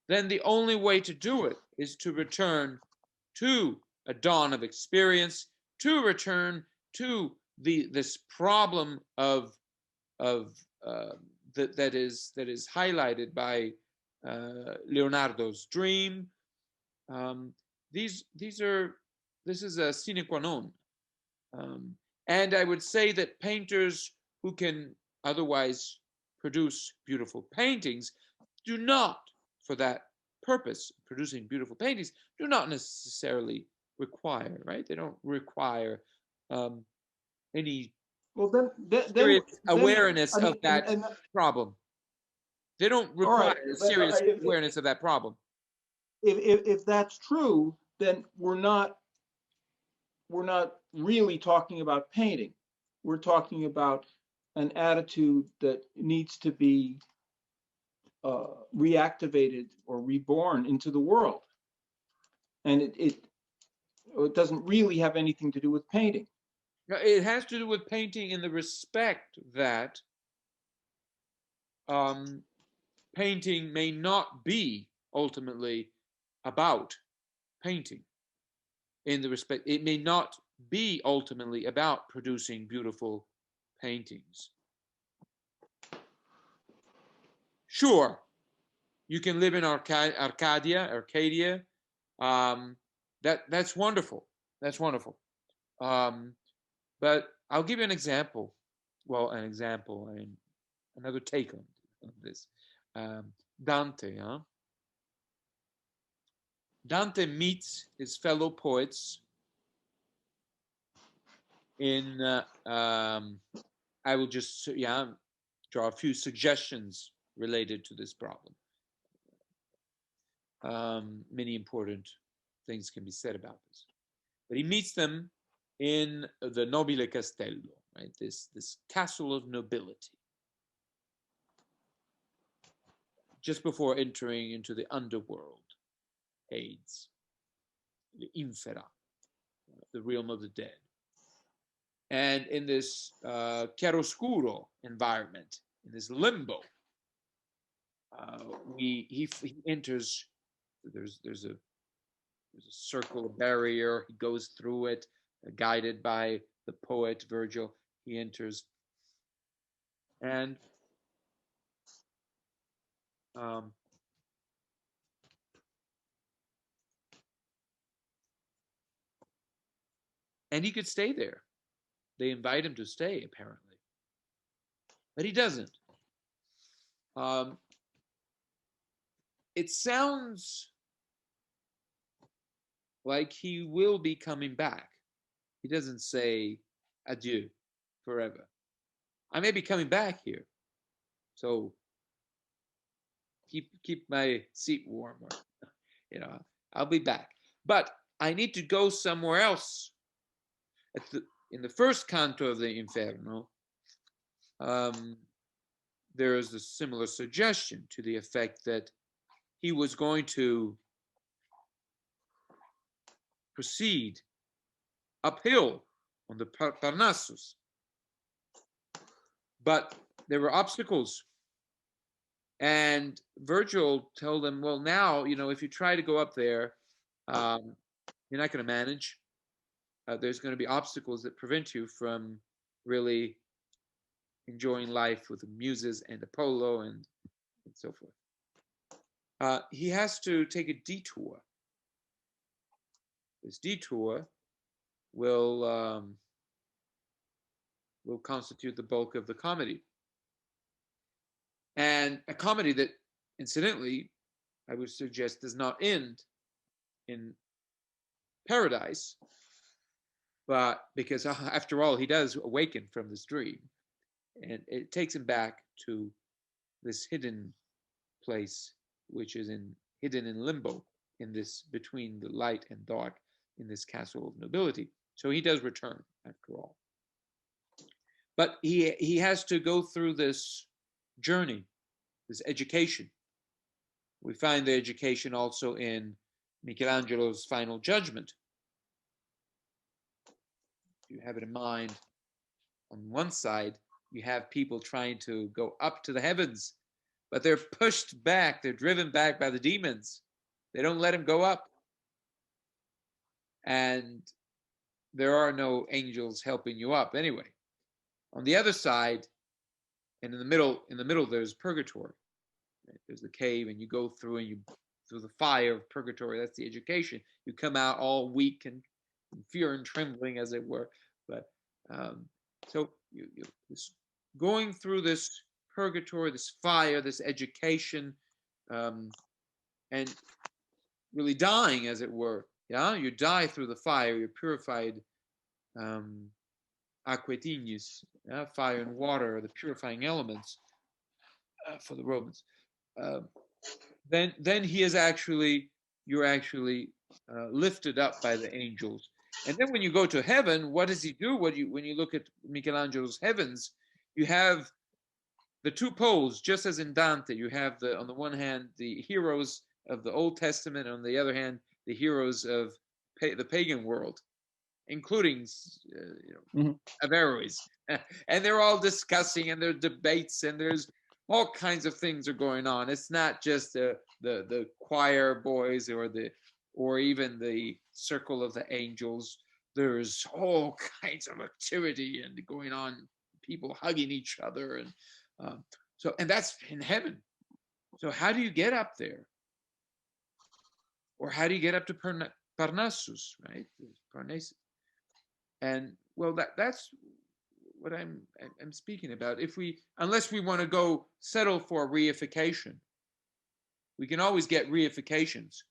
then the only way to do it is to return to a dawn of experience, to return to this problem of that is highlighted by Leonardo's dream. This is a sine qua non. And I would say that painters who can otherwise produce beautiful paintings do not, for that purpose, producing beautiful paintings, do not necessarily require, right? They don't require any serious awareness of that problem. They don't require serious awareness of that problem. If that's true, then we're not really talking about painting. We're talking about an attitude that needs to be reactivated or reborn into the world. And It doesn't really have anything to do with painting. Now, it has to do with painting in the respect that painting may not be ultimately about painting. In the respect, it may not be ultimately about producing beautiful paintings. Sure, you can live in Arcadia. That's wonderful. That's wonderful. But I'll give you an example. Well, an example, another take on this. Dante, huh? Dante meets his fellow poets in, I will just, draw a few suggestions related to this problem. Many important things can be said about this. But he meets them in the Nobile Castello, right? This castle of nobility, just before entering into the underworld, Hades, the Infera, the realm of the dead. And in this chiaroscuro environment, in this limbo, he enters. There's a circle, a barrier. He goes through it, guided by the poet Virgil. He enters, and he could stay there. They invite him to stay, apparently, but he doesn't. It sounds like he will be coming back. He doesn't say adieu forever. I may be coming back here, so keep my seat warm, or, I'll be back. But I need to go somewhere else. In the first canto of the Inferno, there is a similar suggestion to the effect that he was going to proceed uphill on the Parnassus. But there were obstacles. And Virgil told them, well, now, if you try to go up there, you're not going to manage. There's going to be obstacles that prevent you from really enjoying life with the muses and Apollo and so forth. He has to take a detour. This detour will constitute the bulk of the comedy. And a comedy that, incidentally, I would suggest does not end in paradise, but because after all, he does awaken from this dream, and it takes him back to this hidden place, which is hidden in limbo, in this between the light and dark, in this castle of nobility. So he does return after all. But he has to go through this journey, this education. We find the education also in Michelangelo's Final Judgment. You have it in mind. On one side, you have people trying to go up to the heavens, but they're pushed back. They're driven back by the demons. They don't let him go up. And there are no angels helping you up anyway. On the other side, and in the middle, there's purgatory. Right? There's the cave, and you go through, and you through the fire of purgatory. That's the education. You come out all weak and fear and trembling, as it were. But so you going through this purgatory, this fire, this education, and really dying, as it were. Yeah, you die through the fire. You're purified. Aquetinus, fire and water, the purifying elements for the Romans. Then you're actually lifted up by the angels. And then when you go to heaven, what does he do? When you look at Michelangelo's heavens, you have the two poles, just as in Dante. You have on the one hand the heroes of the Old Testament, on the other hand the heroes of the pagan world, including Averroes, and they're all discussing, and there's debates, and there's all kinds of things are going on. It's not just the choir boys or even the circle of the angels. There's all kinds of activity and going on, people hugging each other, and and that's in heaven. So how do you get up there? Or how do you get up to Parnassus, right? Parnassus. And well, that's what I'm speaking about. Unless we want to go settle for reification, we can always get reifications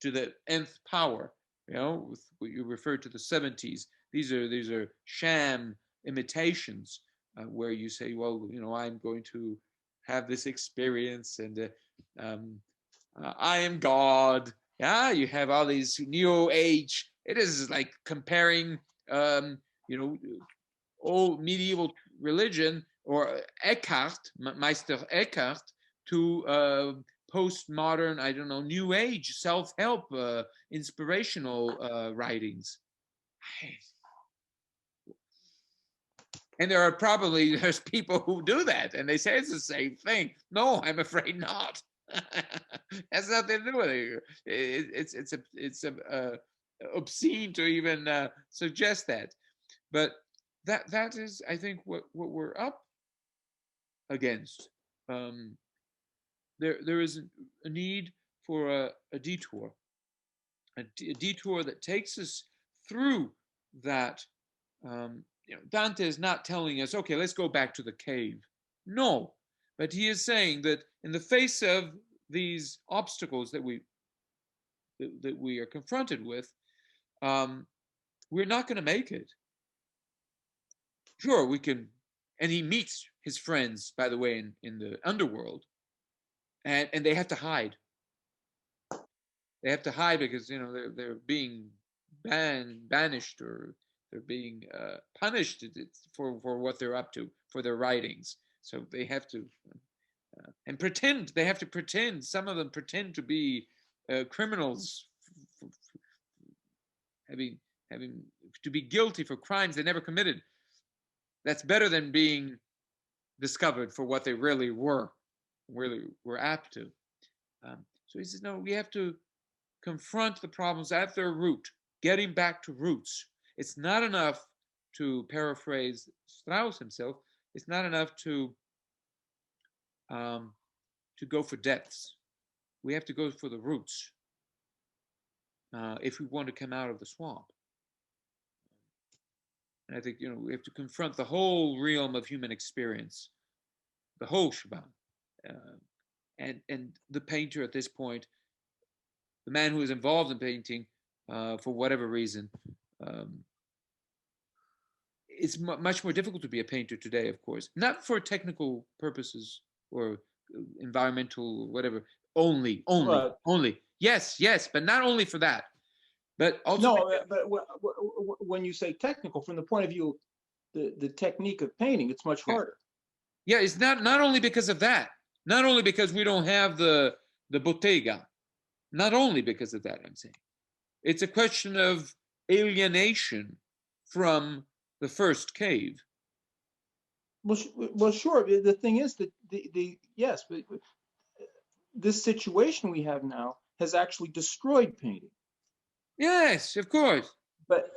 to the nth power. With what you referred to the 70s. These are sham imitations where you say, well, I'm going to have this experience, and I am God. Yeah, you have all these New Age. It is like comparing, old medieval religion or Meister Eckhart, to postmodern, I don't know, New Age self-help, inspirational writings. And there's people who do that, and they say it's the same thing. No, I'm afraid not. Has nothing to do with it. It's obscene to even suggest that. But that is, I think, what we're up against. There is a need for a detour, a detour that takes us through that. Dante is not telling us, okay, let's go back to the cave. No, but he is saying that in the face of these obstacles that we are confronted with, we're not going to make it. Sure, we can, and he meets his friends, by the way, in the underworld, and they have to hide. They have to hide because they're being banished, or they're being punished for what they're up to, for their writings. So they have to and pretend. They have to pretend. Some of them pretend to be criminals, having to be guilty for crimes they never committed. That's better than being discovered for what they really were apt to. So he says, no, we have to confront the problems at their root, getting back to roots. It's not enough, to paraphrase Strauss himself, it's not enough to go for depths. We have to go for the roots if we want to come out of the swamp. And I think we have to confront the whole realm of human experience, the whole shebang. And the painter at this point, the man who is involved in painting, for whatever reason, it's much more difficult to be a painter today, of course. Not for technical purposes or environmental, whatever. Only. Yes, but not only for that. But also, no, but when you say technical, from the point of view of the technique of painting, it's much harder. Yeah, it's not only because of that. Not only because we don't have the bottega. Not only because of that, I'm saying. It's a question of alienation from the first cave. Well, sure. The thing is that yes, but this situation we have now has actually destroyed painting. Yes, of course. But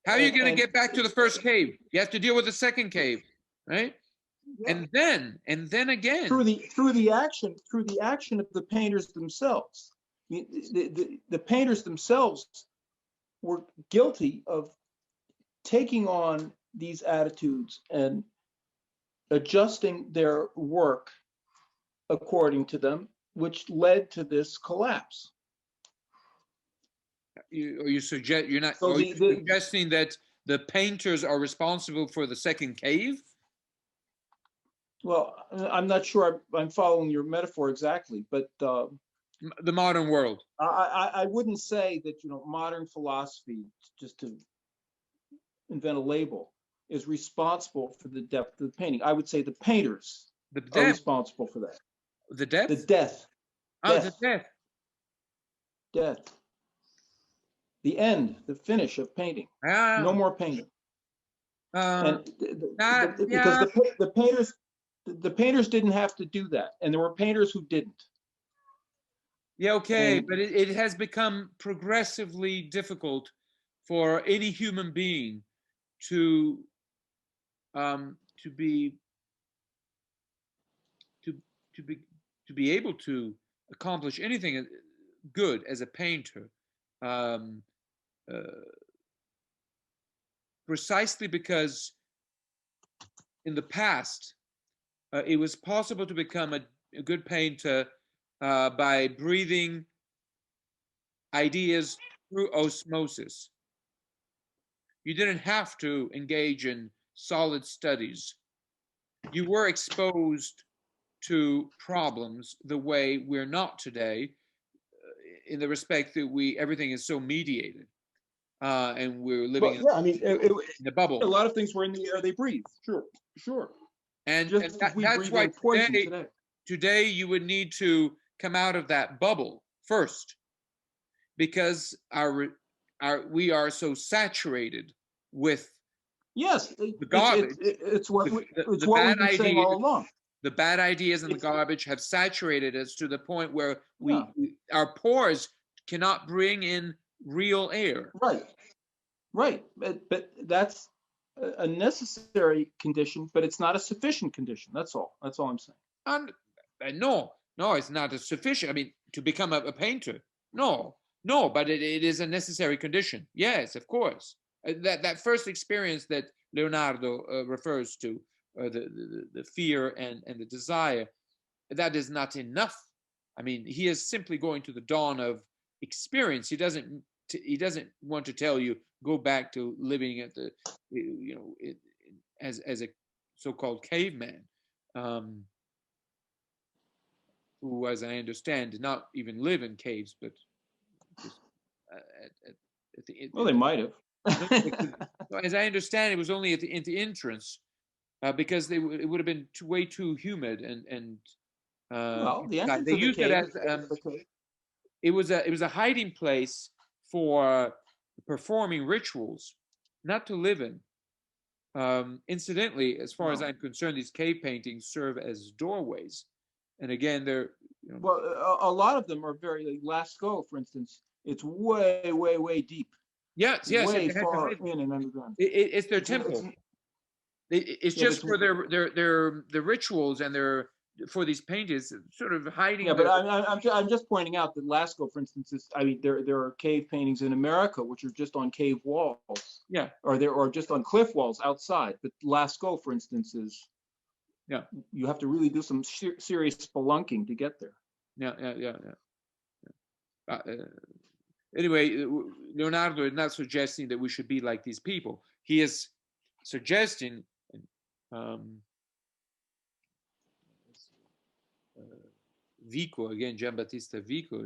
how are you going to get back to the first cave? You have to deal with the second cave, right? Yeah. And then again through the action of the painters themselves. The painters themselves were guilty of taking on these attitudes and adjusting their work according to them, which led to this collapse. You're suggesting that the painters are responsible for the second cave? Well, I'm not sure I'm following your metaphor exactly, but the modern world. I wouldn't say that modern philosophy, just to invent a label, is responsible for the depth of the painting. I would say the painters are responsible for that. The depth? The death. Oh, the death. Death. the end, the finish of painting. No Yeah. more painting. And because Yeah. the painters didn't have to do that, and there were painters who didn't. Yeah, okay, And but it has become progressively difficult for any human being to to be to to be to be able to accomplish anything good as a painter, um, uh, precisely because in the past it was possible to become a good painter by breathing ideas through osmosis. You didn't have to engage in solid studies. You were exposed to problems the way we're not today, in the respect that we everything is so mediated, and we're living well, yeah, I mean, in a a bubble. lot of things were in the air they breathe. Sure, sure. And Just as we that's breathe why in poison today, today. today you would need to come out of that bubble first, because we are so saturated with Yes, the garbage, it's what it's the what bad we've been saying ideas, all along. the bad ideas and the It's garbage have saturated us to the point where yeah, our pores cannot bring in real air. right, right. But that's a necessary condition, but it's not a sufficient condition. That's all. That's all I'm saying. And no, no, it's not a sufficient. I mean, to become painter, no, no, but it is a necessary condition. Yes, of course. That first experience that Leonardo refers to, the fear and the desire, that is not enough. I mean, he is simply going to the dawn of experience. He doesn't want to tell you go back to living at the, as a so-called caveman. Um, who, as I understand, did not even live in caves, but just at the Well, they might have. no, as I understand, it was only at the entrance, because it would have been way too humid and Well, the entrance they of the used it cave as is the base of the cave. it was a hiding place for performing rituals, not to live in. Incidentally, as far as Well, I'm concerned, these cave paintings serve as doorways, and again, they're well, a lot of them are very like Lascaux, for instance. It's way, way, way deep, yes, yes, way they had to far hide. in and underground. It's their It's temple. It's yeah, but just for their rituals and their for these paintings, sort of yeah, hiding but the. I'm just pointing out that Lascaux, for instance, is I mean there are cave paintings in America which are just on cave walls, Yeah, or just on cliff walls outside. But Lascaux, for instance, is yeah, you have to really do some serious spelunking to get there. yeah, yeah, yeah, yeah. Anyway, Leonardo is not suggesting that we should be like these people. He is suggesting, um, Vico again, Giambattista Vico.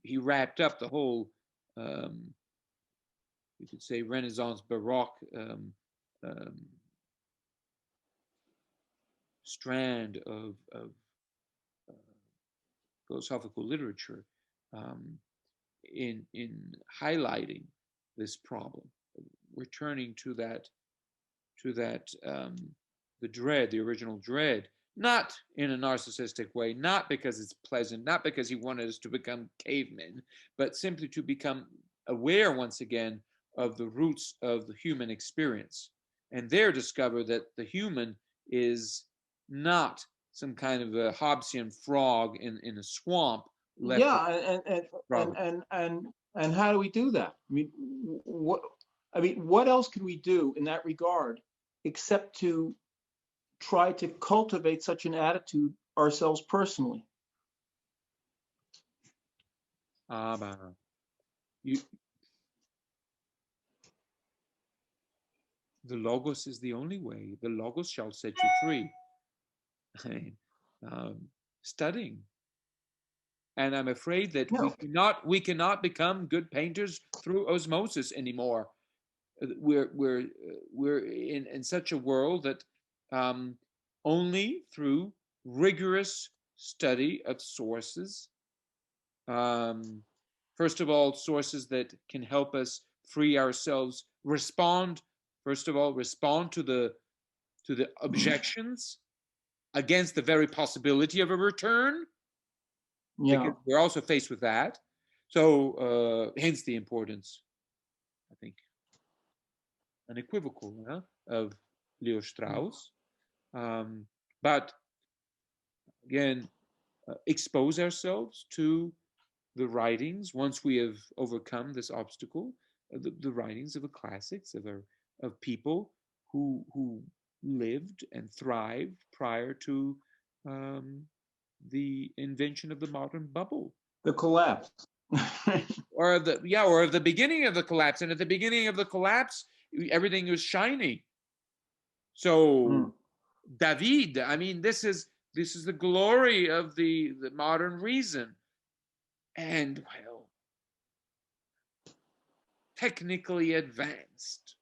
He wrapped up the whole, you could say, Renaissance Baroque, um, strand of philosophical literature, um, in highlighting this problem, returning to that the dread, the original dread, not in a narcissistic way, not because it's pleasant, not because he wanted us to become cavemen, but simply to become aware once again of the roots of the human experience, and there discover that the human is not some kind of a Hobbesian frog in a swamp left Yeah, and how do we do that? I mean, what else can we do in that regard except to try to cultivate such an attitude ourselves personally? You, the Logos is the only way. The Logos shall set you free. um, Studying, and I'm afraid that No. we cannot become good painters through osmosis anymore. We're in such a world that, only through rigorous study of sources, um, First of all, sources that can help us free ourselves, respond, first of all, respond to the objections against the very possibility of a return, Yeah. because we're also faced with that. So hence the importance, I think, unequivocal, of Leo Strauss. But again, expose ourselves to the writings once we have overcome this obstacle, the writings of the classics of people who lived and thrived prior to the invention of the modern bubble, The collapse. or of the beginning of the collapse. And at the beginning of the collapse, everything was shiny. So David, I mean, this is the glory of the modern reason. And well, technically advanced.